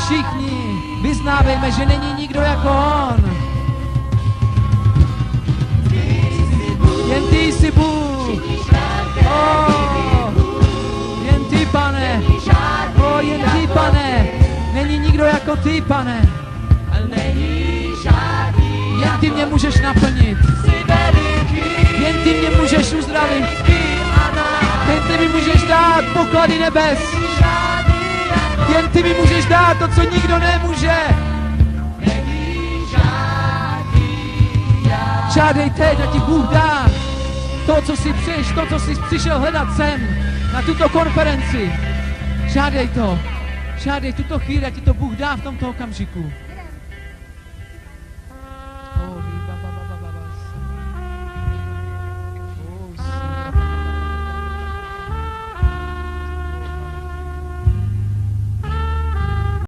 všichni, vyznávejme, že není nikdo jako on. Jen ty jsi Bůh. Oh, jen ty, Pane. Oh, jen ty, Pane. Není nikdo jako ty, Pane. Jen ty mě můžeš naplnit. Jen ty mě můžeš uzdravit. Jen ty mi můžeš dát poklady nebes. Jen ty mi můžeš dát to, co nikdo nemůže. Žádej teď, ať ti Bůh dá to, co si přeješ, to, co jsi přišel hledat sem, na tuto konferenci. Žádej to. Žádej tuto chvíli, ať ti to Bůh dá v tomto okamžiku.